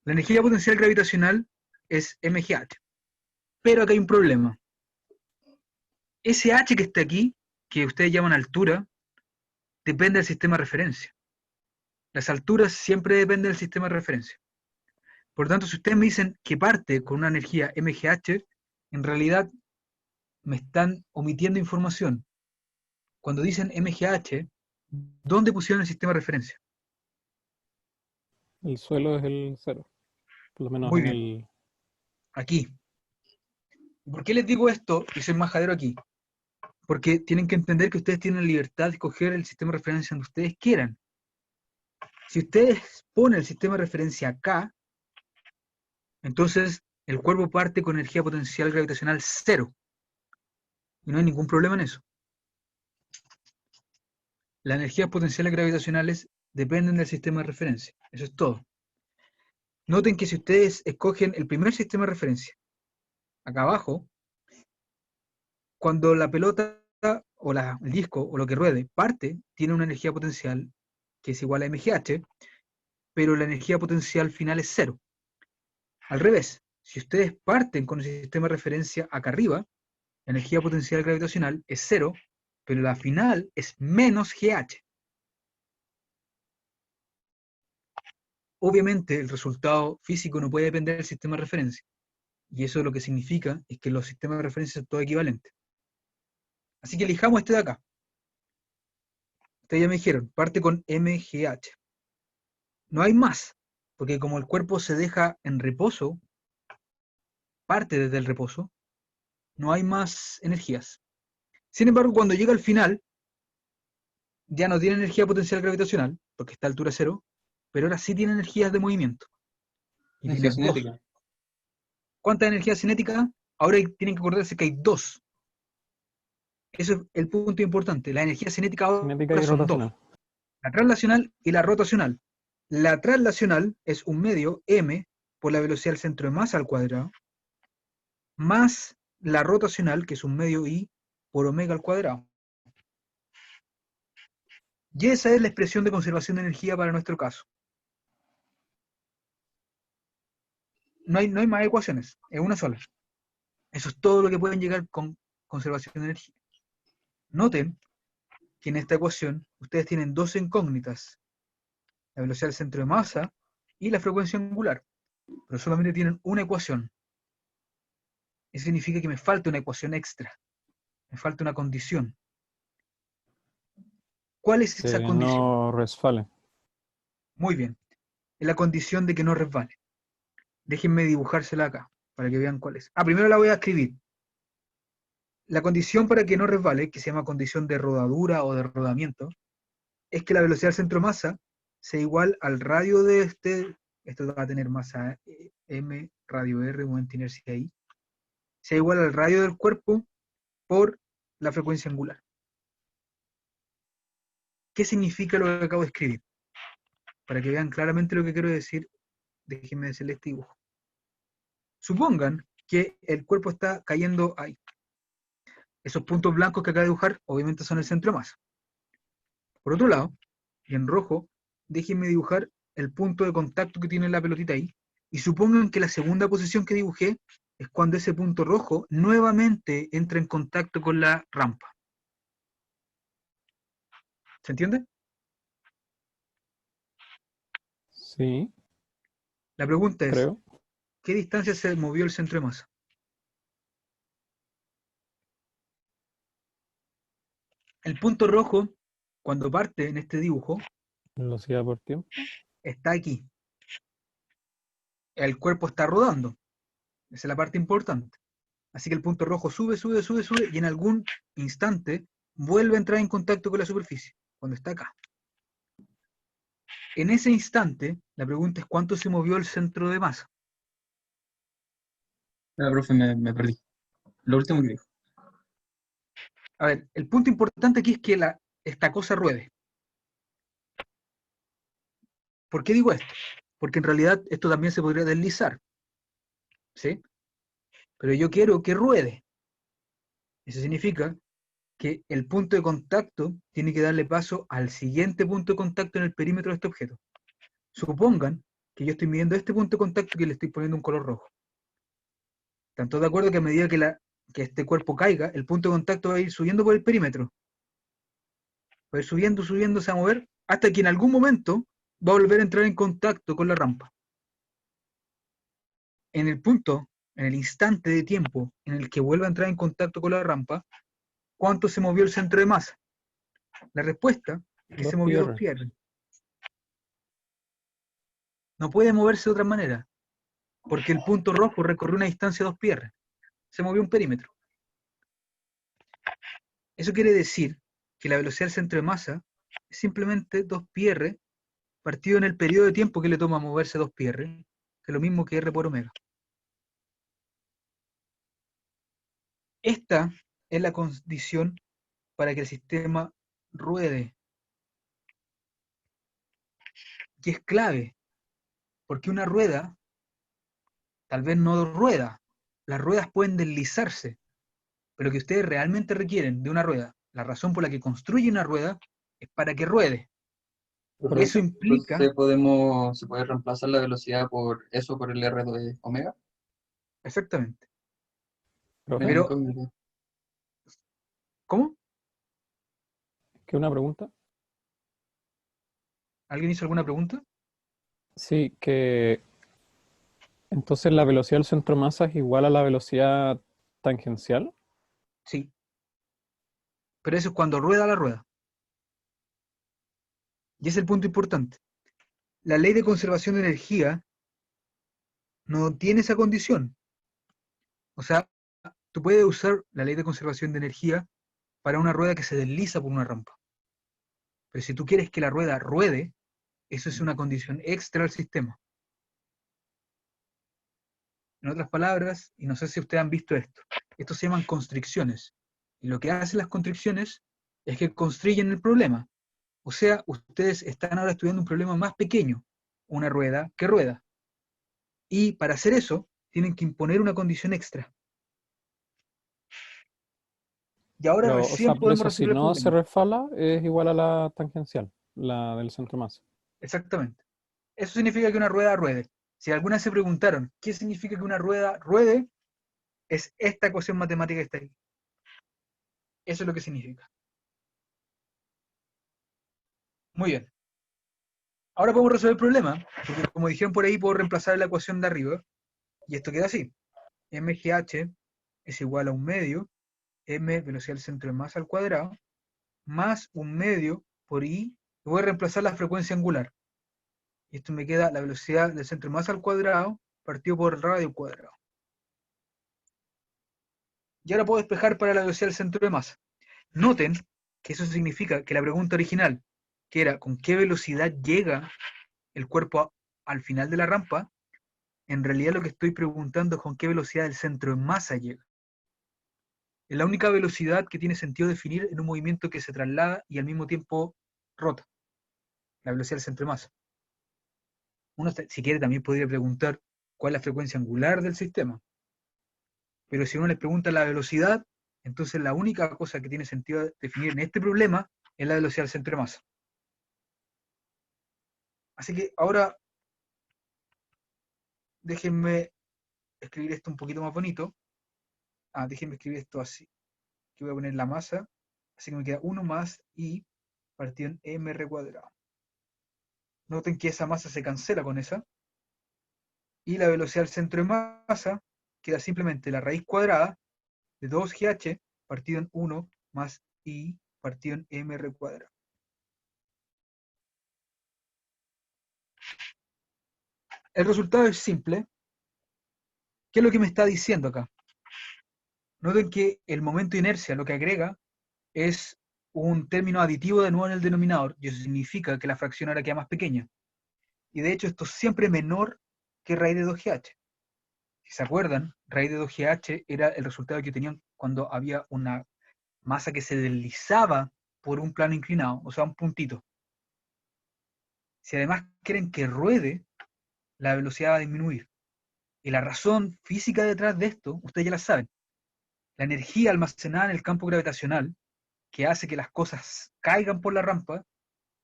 La energía potencial gravitacional es MGH. Pero acá hay un problema. Ese H que está aquí, que ustedes llaman altura, depende del sistema de referencia. Las alturas siempre dependen del sistema de referencia. Por lo tanto, si ustedes me dicen que parte con una energía MGH, en realidad me están omitiendo información. Cuando dicen MGH, ¿dónde pusieron el sistema de referencia? El suelo es el 0. Por lo menos Muy en bien. el... Aquí. ¿Por qué les digo esto y soy majadero aquí? Porque tienen que entender que ustedes tienen la libertad de escoger el sistema de referencia donde ustedes quieran. Si ustedes ponen el sistema de referencia acá, entonces el cuerpo parte con energía potencial gravitacional 0. Y no hay ningún problema en eso. Las energías potenciales gravitacionales dependen del sistema de referencia. Eso es todo. Noten que si ustedes escogen el primer sistema de referencia, acá abajo, cuando la pelota o el disco o lo que ruede parte, tiene una energía potencial que es igual a MGH, pero la energía potencial final es 0. Al revés, si ustedes parten con el sistema de referencia acá arriba, la energía potencial gravitacional es 0, pero la final es menos GH. Obviamente el resultado físico no puede depender del sistema de referencia, y eso lo que significa es que los sistemas de referencia son todos equivalentes. Así que elijamos este de acá. Ustedes ya me dijeron, parte con MGH. No hay más, porque como el cuerpo se deja en reposo, parte desde el reposo, no hay más energías. Sin embargo, cuando llega al final, ya no tiene energía potencial gravitacional, porque está a altura cero, pero ahora sí tiene energías de movimiento. Y Energía tiene dos. cinética. ¿Cuánta energía cinética? Ahora tienen que acordarse que hay dos. Eso es el punto importante. La energía cinética ahora Cinética y son dos. rotacional. La translacional y la rotacional. La translacional es un medio m por la velocidad del centro de masa al cuadrado, más la rotacional, que es un medio i por omega al cuadrado. Y esa es la expresión de conservación de energía para nuestro caso. No hay más ecuaciones, es una sola. Eso es todo lo que pueden llegar con conservación de energía. Noten que en esta ecuación ustedes tienen dos incógnitas, la velocidad del centro de masa y la frecuencia angular, pero solamente tienen una ecuación. Eso significa que me falta una ecuación extra, me falta una condición. ¿Cuál es esa Que condición? no resbale. Muy bien, es la condición de que no resbale. Déjenme dibujársela acá, para que vean cuál es. Primero la voy a escribir. La condición para que no resbale, que se llama condición de rodadura o de rodamiento, es que la velocidad del centro de masa sea igual al radio de esto va a tener masa m, radio r, momento de inercia i, sea igual al radio del cuerpo por la frecuencia angular. ¿Qué significa lo que acabo de escribir? Para que vean claramente lo que quiero decir, déjenme hacerle este dibujo. Supongan que el cuerpo está cayendo ahí. Esos puntos blancos que acabo de dibujar, obviamente son el centro de masa. Por otro lado, y en rojo, déjenme dibujar el punto de contacto que tiene la pelotita ahí, y supongan que la segunda posición que dibujé es cuando ese punto rojo nuevamente entra en contacto con la rampa. ¿Se entiende? Sí, La pregunta es, creo. ¿qué distancia se movió el centro de masa? El punto rojo, cuando parte en este dibujo, Velocidad por tiempo. está aquí. El cuerpo está rodando. Esa es la parte importante. Así que el punto rojo sube, sube, sube, sube, y en algún instante vuelve a entrar en contacto con la superficie, cuando está acá. En ese instante, la pregunta es ¿cuánto se movió el centro de masa? Profe, me perdí. Lo último que dijo. A ver, el punto importante aquí es que esta cosa ruede. ¿Por qué digo esto? Porque en realidad esto también se podría deslizar. ¿Sí? Pero yo quiero que ruede. Eso significa que el punto de contacto tiene que darle paso al siguiente punto de contacto en el perímetro de este objeto. Supongan que yo estoy midiendo este punto de contacto y que le estoy poniendo un color rojo. ¿Están todos de acuerdo que a medida que este cuerpo caiga, el punto de contacto va a ir subiendo por el perímetro? Va a ir subiendo, subiendo, se va a mover, hasta que en algún momento va a volver a entrar en contacto con la rampa. En el punto, en el instante de tiempo en el que vuelva a entrar en contacto con la rampa, ¿cuánto se movió el centro de masa? La respuesta es que se movió 2 pi. No puede moverse de otra manera, porque el punto rojo recorrió una distancia 2 pi. Se movió un perímetro. Eso quiere decir que la velocidad del centro de masa es simplemente 2 pi partido en el periodo de tiempo que le toma moverse 2 pi, que es lo mismo que r por omega. Esta es la condición para que el sistema ruede. Y es clave, porque una rueda tal vez no rueda. Las ruedas pueden deslizarse, pero que ustedes realmente requieren de una rueda, la razón por la que construyen una rueda es para que ruede. Eso implica... ¿Se puede reemplazar la velocidad por eso, por el R de omega? Exactamente. Profe, Pero- Incógnito. ¿Cómo? ¿qué una pregunta? ¿Alguien hizo alguna pregunta? Sí, que entonces la velocidad del centro de masa es igual a la velocidad tangencial. Sí. Pero eso es cuando rueda la rueda. Y ese es el punto importante. La ley de conservación de energía no tiene esa condición. O sea, tú puedes usar la ley de conservación de energía para una rueda que se desliza por una rampa. Pero si tú quieres que la rueda ruede, eso es una condición extra al sistema. En otras palabras, y no sé si ustedes han visto esto, estos se llaman constricciones. Y lo que hacen las constricciones es que constriyen el problema. O sea, ustedes están ahora estudiando un problema más pequeño, una rueda que rueda. Y para hacer eso, tienen que imponer una condición extra. Y ahora Pero, o recién sea, por podemos eso si resolver el no se problema. resfala, es igual a la tangencial, la del centro de masa. Exactamente. Eso significa que una rueda ruede. Si alguna vez se preguntaron, ¿qué significa que una rueda ruede? Es esta ecuación matemática que está aquí. Eso es lo que significa. Muy bien. Ahora podemos resolver el problema, porque como dijeron por ahí, puedo reemplazar la ecuación de arriba, y esto queda así. MGH es igual a 1/2, m velocidad del centro de masa al cuadrado, más 1/2 por I, y voy a reemplazar la frecuencia angular. Y esto me queda la velocidad del centro de masa al cuadrado, partido por el radio cuadrado. Y ahora puedo despejar para la velocidad del centro de masa. Noten que eso significa que la pregunta original, que era ¿con qué velocidad llega el cuerpo al final de la rampa? En realidad lo que estoy preguntando es con qué velocidad el centro de masa llega. Es la única velocidad que tiene sentido definir en un movimiento que se traslada y al mismo tiempo rota. La velocidad del centro de masa. Uno, si quiere, también podría preguntar cuál es la frecuencia angular del sistema. Pero si uno le pregunta la velocidad, entonces la única cosa que tiene sentido definir en este problema es la velocidad del centro de masa. Así que ahora déjenme escribir esto un poquito más bonito. Déjenme escribir esto así. Aquí voy a poner la masa. Así que me queda 1 más I partido en mr cuadrado. Noten que esa masa se cancela con esa. Y la velocidad del centro de masa queda simplemente la raíz cuadrada de 2GH partido en 1 más I partido en mr cuadrado. El resultado es simple. ¿Qué es lo que me está diciendo acá? Noten que el momento de inercia lo que agrega es un término aditivo de nuevo en el denominador, y eso significa que la fracción ahora queda más pequeña. Y de hecho esto es siempre menor que raíz de 2GH. Si se acuerdan, raíz de 2GH era el resultado que tenían cuando había una masa que se deslizaba por un plano inclinado, o sea, un puntito. Si además quieren que ruede, la velocidad va a disminuir. Y la razón física detrás de esto, ustedes ya la saben. La energía almacenada en el campo gravitacional, que hace que las cosas caigan por la rampa,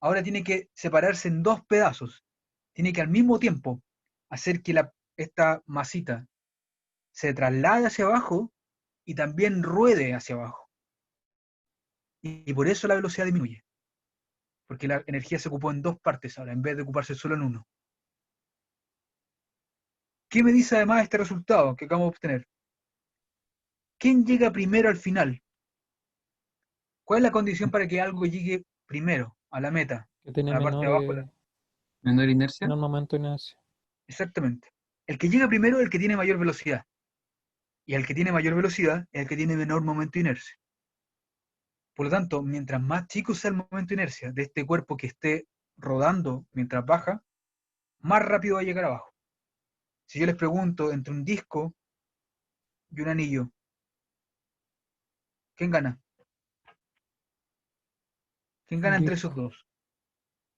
ahora tiene que separarse en dos pedazos. Tiene que al mismo tiempo hacer que esta masita se traslade hacia abajo y también ruede hacia abajo. Y por eso la velocidad disminuye. Porque la energía se ocupó en dos partes ahora, en vez de ocuparse solo en uno. ¿Qué me dice además este resultado que acabamos de obtener? ¿Quién llega primero al final? ¿Cuál es la condición para que algo llegue primero a la meta? Que tiene A la parte de abajo. Menor inercia. menor momento de inercia. Exactamente. El que llega primero es el que tiene mayor velocidad. Y el que tiene mayor velocidad es el que tiene menor momento de inercia. Por lo tanto, mientras más chico sea el momento de inercia de este cuerpo que esté rodando mientras baja, más rápido va a llegar abajo. Si yo les pregunto entre un disco y un anillo, ¿quién gana? ¿Quién gana entre esos dos?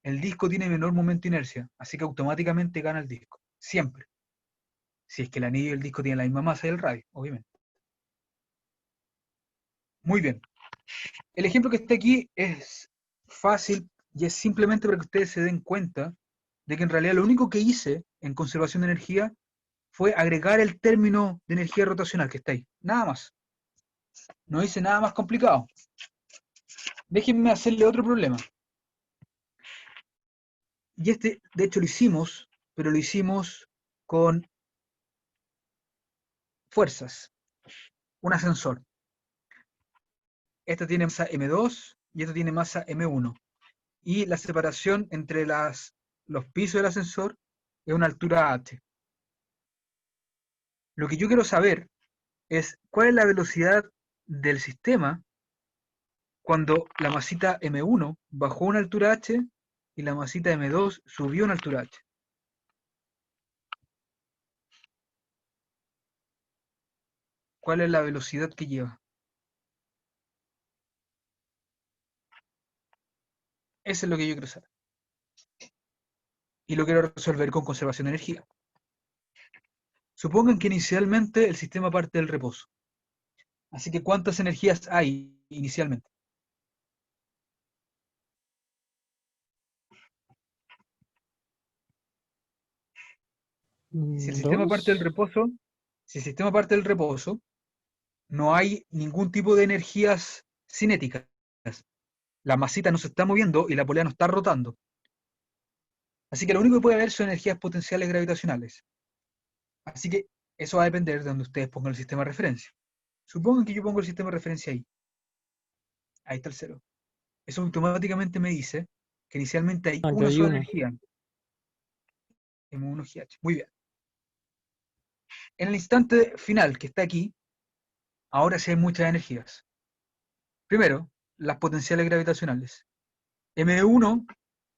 El disco tiene menor momento de inercia, así que automáticamente gana el disco. Siempre. Si es que el anillo y el disco tienen la misma masa y el radio, obviamente. Muy bien. El ejemplo que está aquí es fácil y es simplemente para que ustedes se den cuenta de que en realidad lo único que hice en conservación de energía fue agregar el término de energía rotacional que está ahí. Nada más. No hice nada más complicado. Déjenme hacerle otro problema. Y este, de hecho, lo hicimos, pero lo hicimos con fuerzas. Un ascensor. Este tiene masa M2 y este tiene masa M1. Y la separación entre los pisos del ascensor es una altura h. Lo que yo quiero saber es cuál es la velocidad del sistema cuando la masita M1 bajó a una altura h y la masita M2 subió a una altura h. ¿Cuál es la velocidad que lleva? Eso es lo que yo quiero saber. Y lo quiero resolver con conservación de energía. Supongan que inicialmente el sistema parte del reposo. Así que ¿cuántas energías hay inicialmente? Si el sistema parte del Dos. reposo, si el sistema parte del reposo, no hay ningún tipo de energías cinéticas. La masita no se está moviendo y la polea no está rotando. Así que lo único que puede haber son energías potenciales gravitacionales. Así que eso va a depender de donde ustedes pongan el sistema de referencia. Supongan que yo pongo el sistema de referencia ahí. Ahí está el 0. Eso automáticamente me dice que inicialmente hay Ah, que una hay sola una. energía. M1GH. Muy bien. En el instante final que está aquí, ahora sí hay muchas energías. Primero, las potenciales gravitacionales. M1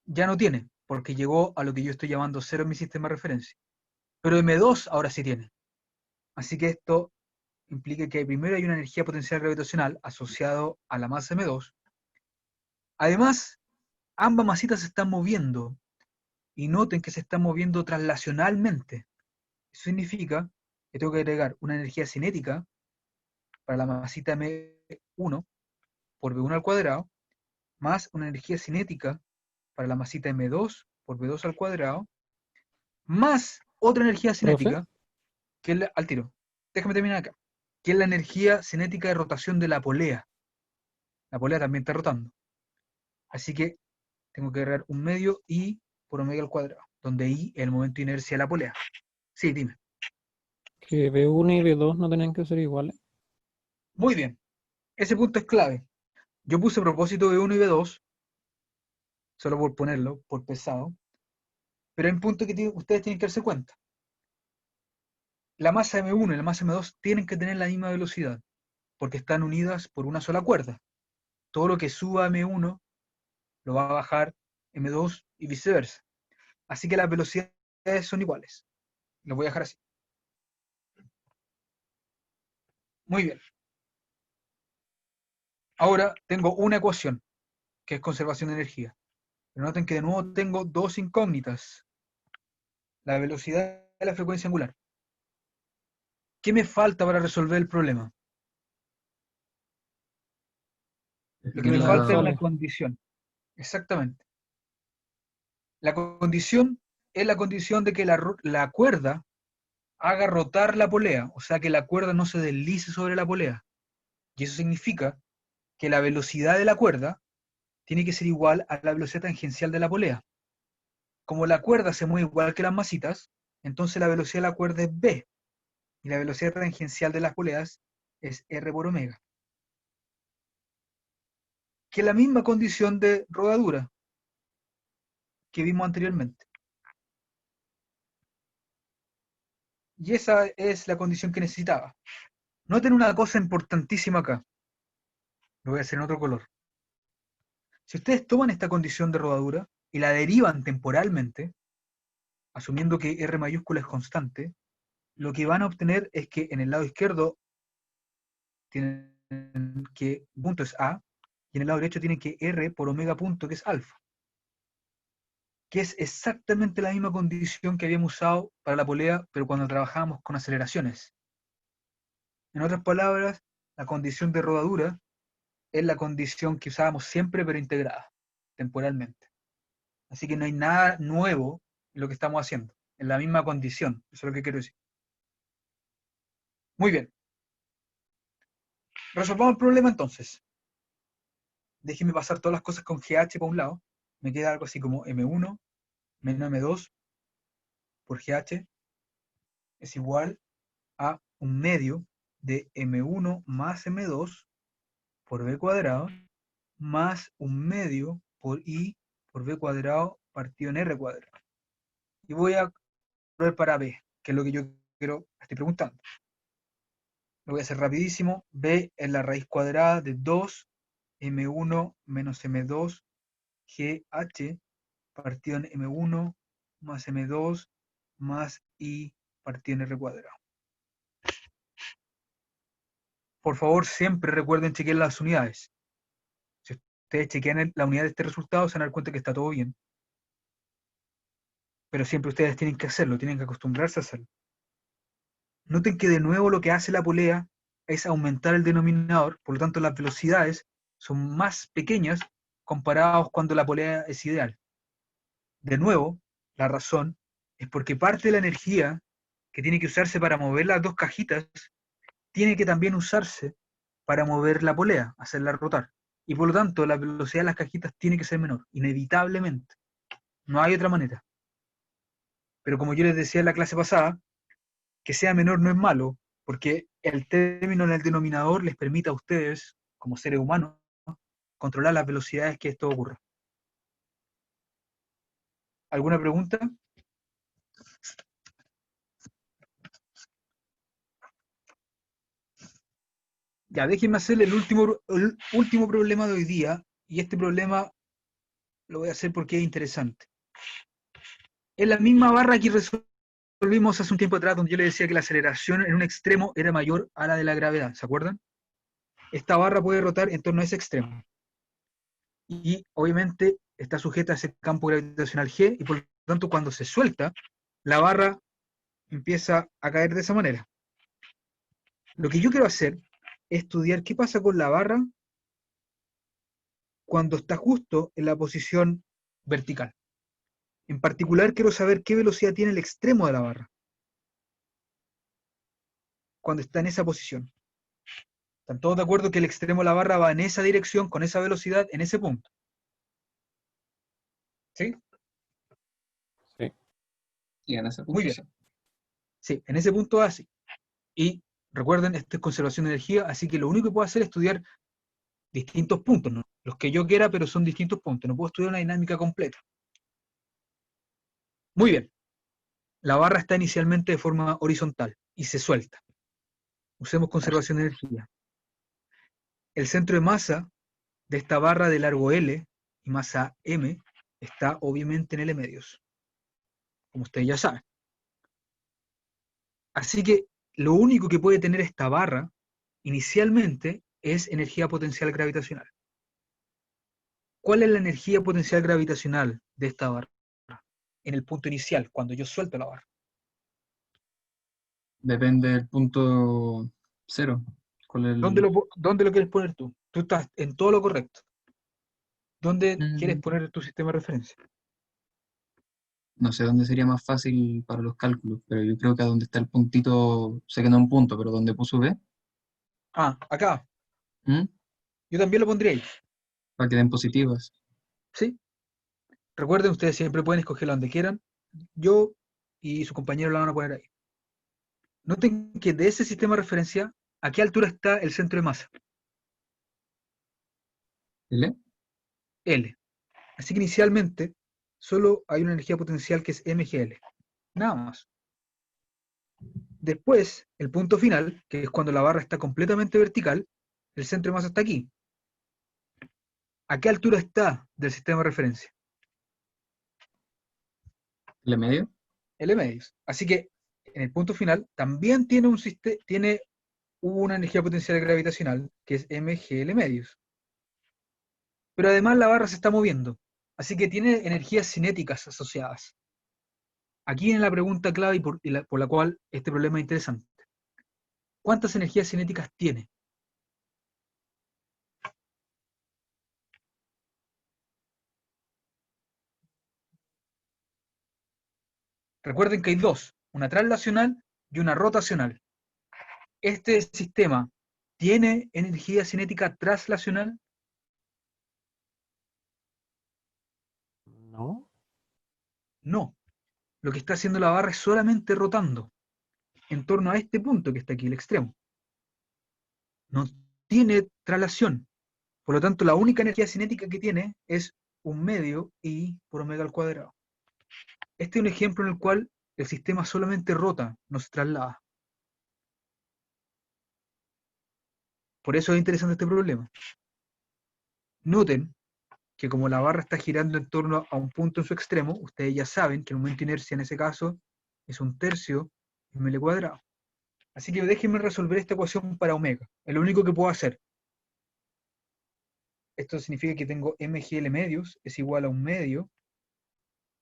ya no tiene, porque llegó a lo que yo estoy llamando 0 en mi sistema de referencia. Pero M2 ahora sí tiene. Así que esto implica que primero hay una energía potencial gravitacional asociado a la masa M2. Además, ambas masitas se están moviendo. Y noten que se están moviendo translacionalmente. Eso significa que tengo que agregar una energía cinética para la masita M1 por B1 al cuadrado, más una energía cinética para la masita M2 por B2 al cuadrado, más otra energía ¿Profe? cinética, que es al tiro. Déjame terminar acá. Que es la energía cinética de rotación de la polea. La polea también está rotando. Así que tengo que agregar un medio I por omega al cuadrado, donde I es el momento de inercia de la polea. Sí, dime. Que B1 y B2 no tenían que ser iguales. Muy bien. Ese punto es clave. Yo puse a propósito B1 y B2, solo por ponerlo, por pesado, pero hay un punto que ustedes tienen que darse cuenta. La masa M1 y la masa M2 tienen que tener la misma velocidad, porque están unidas por una sola cuerda. Todo lo que suba M1 lo va a bajar M2 y viceversa. Así que las velocidades son iguales. Lo voy a dejar así. Muy bien. Ahora tengo una ecuación, que es conservación de energía. Pero noten que de nuevo tengo dos incógnitas. La velocidad y la frecuencia angular. ¿Qué me falta para resolver el problema? Lo que me Las falta es una versales. condición. Exactamente. La condición es la condición de que la cuerda haga rotar la polea, o sea que la cuerda no se deslice sobre la polea. Y eso significa que la velocidad de la cuerda tiene que ser igual a la velocidad tangencial de la polea. Como la cuerda se mueve igual que las masitas, entonces la velocidad de la cuerda es v, y la velocidad tangencial de las poleas es r por omega. Que es la misma condición de rodadura que vimos anteriormente. Y esa es la condición que necesitaba. Noten una cosa importantísima acá. Lo voy a hacer en otro color. Si ustedes toman esta condición de rodadura y la derivan temporalmente, asumiendo que R mayúscula es constante, lo que van a obtener es que en el lado izquierdo tienen que punto es A, y en el lado derecho tienen que R por omega punto, que es alfa. Que es exactamente la misma condición que habíamos usado para la polea, pero cuando trabajábamos con aceleraciones. En otras palabras, la condición de rodadura es la condición que usábamos siempre, pero integrada, temporalmente. Así que no hay nada nuevo en lo que estamos haciendo, en la misma condición, eso es lo que quiero decir. Muy bien. Resolvamos el problema entonces. Déjenme pasar todas las cosas con GH para un lado. Me queda algo así como M1 menos M2 por GH es igual a un medio de M1 más M2 por B cuadrado más un medio por I por B cuadrado partido en R cuadrado. Y voy a ver para B, que es lo que yo estoy preguntando. Lo voy a hacer rapidísimo. B es la raíz cuadrada de 2 M1 menos M2 GH partido en M1 más M2 más I partido en R cuadrado. Por favor, siempre recuerden chequear las unidades. Si ustedes chequean la unidad de este resultado, se van a dar cuenta que está todo bien. Pero siempre ustedes tienen que hacerlo, tienen que acostumbrarse a hacerlo. Noten que de nuevo lo que hace la polea es aumentar el denominador, por lo tanto las velocidades son más pequeñas comparados cuando la polea es ideal. De nuevo, la razón es porque parte de la energía que tiene que usarse para mover las dos cajitas tiene que también usarse para mover la polea, hacerla rotar. Y por lo tanto, la velocidad de las cajitas tiene que ser menor, inevitablemente. No hay otra manera. Pero como yo les decía en la clase pasada, que sea menor no es malo, porque el término en el denominador les permite a ustedes, como seres humanos, controlar las velocidades que esto ocurra. ¿Alguna pregunta? Ya, déjenme hacerle el último problema de hoy día, y este problema lo voy a hacer porque es interesante. Es la misma barra que resolvimos hace un tiempo atrás, donde yo le decía que la aceleración en un extremo era mayor a la de la gravedad, ¿se acuerdan? Esta barra puede rotar en torno a ese extremo. Y obviamente está sujeta a ese campo gravitacional G, y por lo tanto cuando se suelta, la barra empieza a caer de esa manera. Lo que yo quiero hacer es estudiar qué pasa con la barra cuando está justo en la posición vertical. En particular quiero saber qué velocidad tiene el extremo de la barra cuando está en esa posición. ¿Están todos de acuerdo que el extremo de la barra va en esa dirección, con esa velocidad, en ese punto? ¿Sí? Sí. Y en ese punto Muy bien. sí. Sí, en ese punto así. Y recuerden, esto es conservación de energía, así que lo único que puedo hacer es estudiar distintos puntos, ¿no? Los que yo quiera, pero son distintos puntos. No puedo estudiar una dinámica completa. Muy bien. La barra está inicialmente de forma horizontal y se suelta. Usemos conservación de energía. El centro de masa de esta barra de largo L y masa M está obviamente en L medios, como ustedes ya saben. Así que lo único que puede tener esta barra inicialmente es energía potencial gravitacional. ¿Cuál es la energía potencial gravitacional de esta barra? En el punto inicial, cuando yo suelto la barra. Depende del punto cero. ¿Cuál es ¿Dónde lo quieres poner tú? Tú estás en todo lo correcto. ¿Dónde quieres Mm, poner tu sistema de referencia? no sé dónde sería más fácil para los cálculos, pero yo creo que a donde está el puntito, sé que no es un punto, pero donde puso B, Ah, acá. ¿mm? Yo también lo pondría ahí. Para que den positivas. ¿Sí? Recuerden, ustedes siempre pueden escogerla donde quieran. Yo y su compañero la van a poner ahí. Noten que de ese sistema de referencia, ¿a qué altura está el centro de masa? ¿L? L. Así que inicialmente solo hay una energía potencial que es MGL. Nada más. Después, el punto final, que es cuando la barra está completamente vertical, el centro de masa está aquí. ¿A qué altura está del sistema de referencia? ¿L medio? L medios. Así que en el punto final también tiene una energía potencial gravitacional que es MGL medios. Pero además la barra se está moviendo, así que tiene energías cinéticas asociadas. Aquí viene la pregunta clave y por la cual este problema es interesante. ¿Cuántas energías cinéticas tiene? Recuerden que hay dos, una translacional y una rotacional. ¿Este sistema tiene energía cinética translacional? ¿No? No. Lo que está haciendo la barra es solamente rotando en torno a este punto que está aquí, el extremo. No tiene traslación. Por lo tanto, la única energía cinética que tiene es un medio I por omega al cuadrado. Este es un ejemplo en el cual el sistema solamente rota, no se traslada. Por eso es interesante este problema. Noten que como la barra está girando en torno a un punto en su extremo, ustedes ya saben que el momento de inercia en ese caso es 1/3 ml cuadrado. Así que déjenme resolver esta ecuación para omega. Es lo único que puedo hacer. Esto significa que tengo mgl medios es igual a un medio,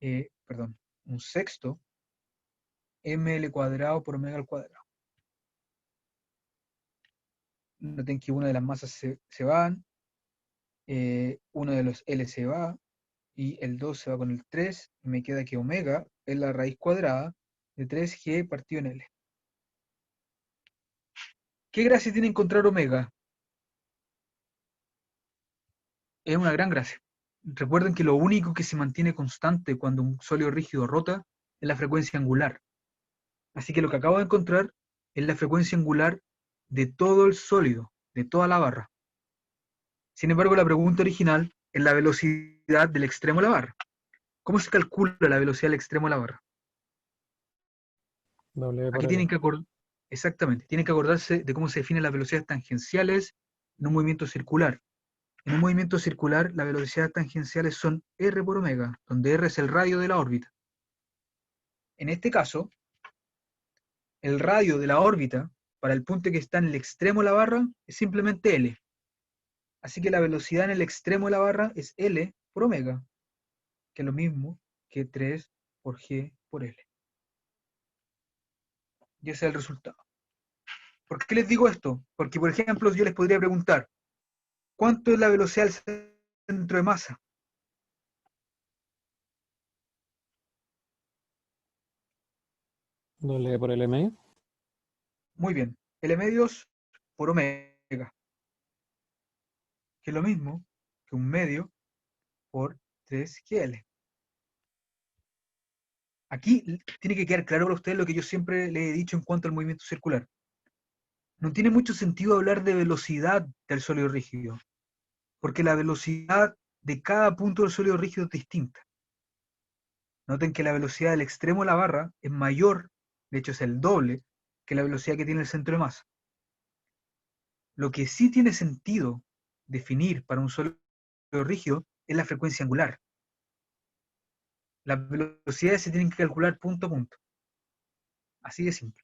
un sexto, ml cuadrado por omega al cuadrado. Noten que una de las masas se van, uno de los L se va, y el 2 se va con el 3, y me queda que omega es la raíz cuadrada de 3g partido en L. ¿Qué gracia tiene encontrar omega? Es una gran gracia. Recuerden que lo único que se mantiene constante cuando un sólido rígido rota es la frecuencia angular. Así que lo que acabo de encontrar es la frecuencia angular de todo el sólido, de toda la barra. Sin embargo, la pregunta original es la velocidad del extremo de la barra. ¿Cómo se calcula la velocidad del extremo de la barra? W por Aquí L. tienen que acordarse de cómo se definen las velocidades tangenciales en un movimiento circular. En un movimiento circular, las velocidades tangenciales son r por omega, donde r es el radio de la órbita. En este caso, el radio de la órbita, para el punto que está en el extremo de la barra, es simplemente L. Así que la velocidad en el extremo de la barra es L por omega, que es lo mismo que 3 por G por L. Y ese es el resultado. ¿Por qué les digo esto? Porque, por ejemplo, yo les podría preguntar, ¿cuánto es la velocidad del centro de masa? W por L medio. Muy bien, L medios por omega, que es lo mismo que un medio por 3GL. Aquí tiene que quedar claro para ustedes lo que yo siempre les he dicho en cuanto al movimiento circular. No tiene mucho sentido hablar de velocidad del sólido rígido, porque la velocidad de cada punto del sólido rígido es distinta. Noten que la velocidad del extremo de la barra es mayor, de hecho es el doble, que la velocidad que tiene el centro de masa. Lo que sí tiene sentido definir para un sólido rígido es la frecuencia angular. Las velocidades se tienen que calcular punto a punto. Así de simple.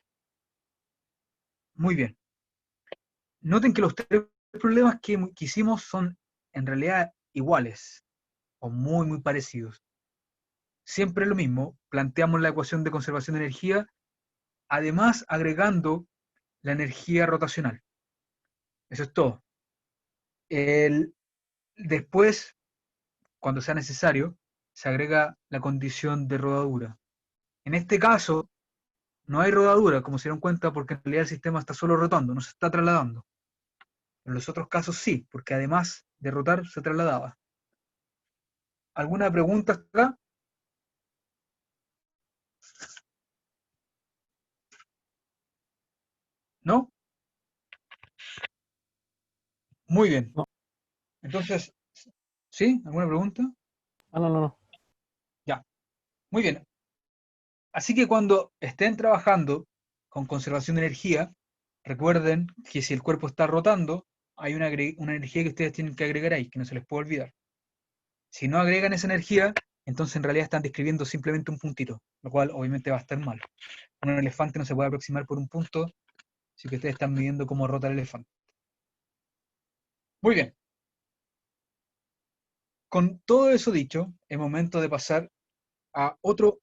Muy bien. Noten que los tres problemas que hicimos son en realidad iguales, o muy, muy parecidos. Siempre lo mismo, planteamos la ecuación de conservación de energía, además agregando la energía rotacional. Eso es todo. Después, cuando sea necesario, se agrega la condición de rodadura. En este caso, no hay rodadura, como se dieron cuenta, porque en realidad el sistema está solo rotando, no se está trasladando. En los otros casos sí, porque además de rotar, se trasladaba. ¿Alguna pregunta hasta acá? ¿No? Muy bien. No. Entonces, ¿sí? ¿Alguna pregunta? Ah, no. Ya. Muy bien. Así que cuando estén trabajando con conservación de energía, recuerden que si el cuerpo está rotando, hay una energía que ustedes tienen que agregar ahí, que no se les puede olvidar. Si no agregan esa energía, entonces en realidad están describiendo simplemente un puntito, lo cual obviamente va a estar mal. Un elefante no se puede aproximar por un punto, si que ustedes están midiendo cómo rota el elefante. Muy bien. Con todo eso dicho, es momento de pasar a otro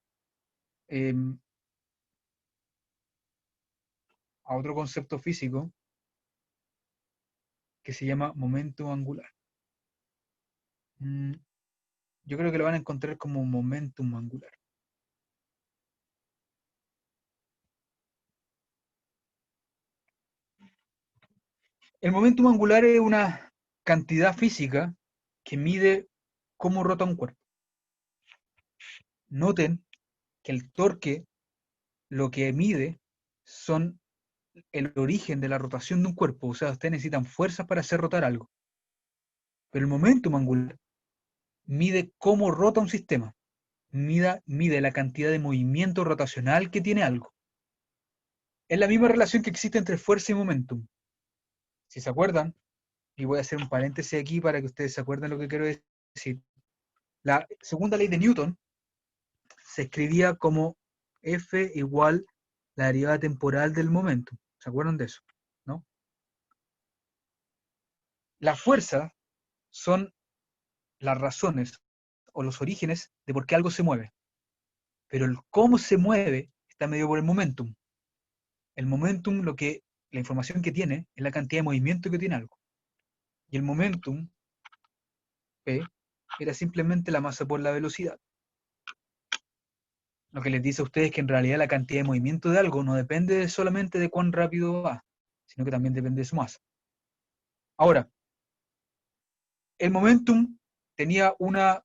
concepto físico que se llama momento angular. Yo creo que lo van a encontrar como momentum angular. El momentum angular es una cantidad física que mide cómo rota un cuerpo. Noten que el torque lo que mide son el origen de la rotación de un cuerpo, o sea, ustedes necesitan fuerzas para hacer rotar algo. Pero el momentum angular mide cómo rota un sistema, mide la cantidad de movimiento rotacional que tiene algo. Es la misma relación que existe entre fuerza y momentum. Si se acuerdan, y voy a hacer un paréntesis aquí para que ustedes se acuerden lo que quiero decir. La segunda ley de Newton se escribía como F igual la derivada temporal del momento. ¿Se acuerdan de eso? ¿No? Las fuerzas son las razones o los orígenes de por qué algo se mueve. Pero el cómo se mueve está medido por el momentum. El momentum, la información que tiene, es la cantidad de movimiento que tiene algo. Y el momentum, P, era simplemente la masa por la velocidad. Lo que les dice a ustedes que en realidad la cantidad de movimiento de algo no depende solamente de cuán rápido va, sino que también depende de su masa. Ahora, el momentum tenía una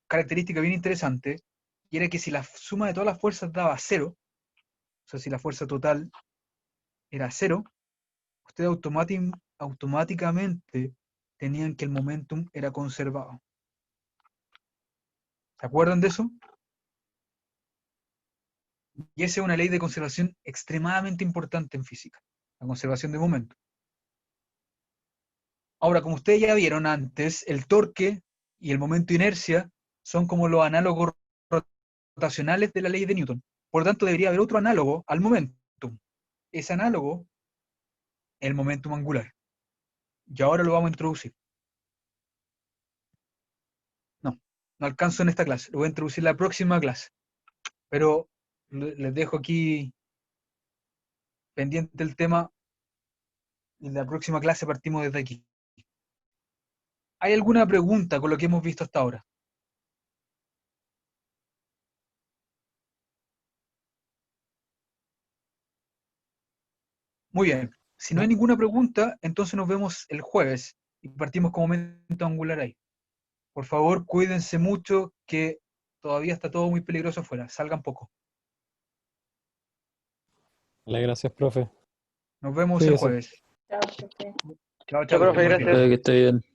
característica bien interesante, y era que si la suma de todas las fuerzas daba 0, o sea, si la fuerza total era 0, ustedes automáticamente tenían que el momentum era conservado. ¿Se acuerdan de eso? Y esa es una ley de conservación extremadamente importante en física, la conservación de momento. Ahora, como ustedes ya vieron antes, el torque y el momento de inercia son como los análogos rotacionales de la ley de Newton. Por lo tanto, debería haber otro análogo al momentum. Ese análogo es el momentum angular. Y ahora lo vamos a introducir. No alcanzo en esta clase, lo voy a introducir en la próxima clase. Pero les dejo aquí pendiente el tema. En la próxima clase partimos desde aquí. ¿Hay alguna pregunta con lo que hemos visto hasta ahora? Muy bien. Si no hay ninguna pregunta, entonces nos vemos el jueves y partimos con momento angular ahí. Por favor, cuídense mucho, que todavía está todo muy peligroso afuera. Salgan poco. Vale, gracias, profe. Nos vemos el Cuídese. jueves. Chao, profe. Chao, Chao, chao. que profe, estén muy bien. gracias. Que esté bien.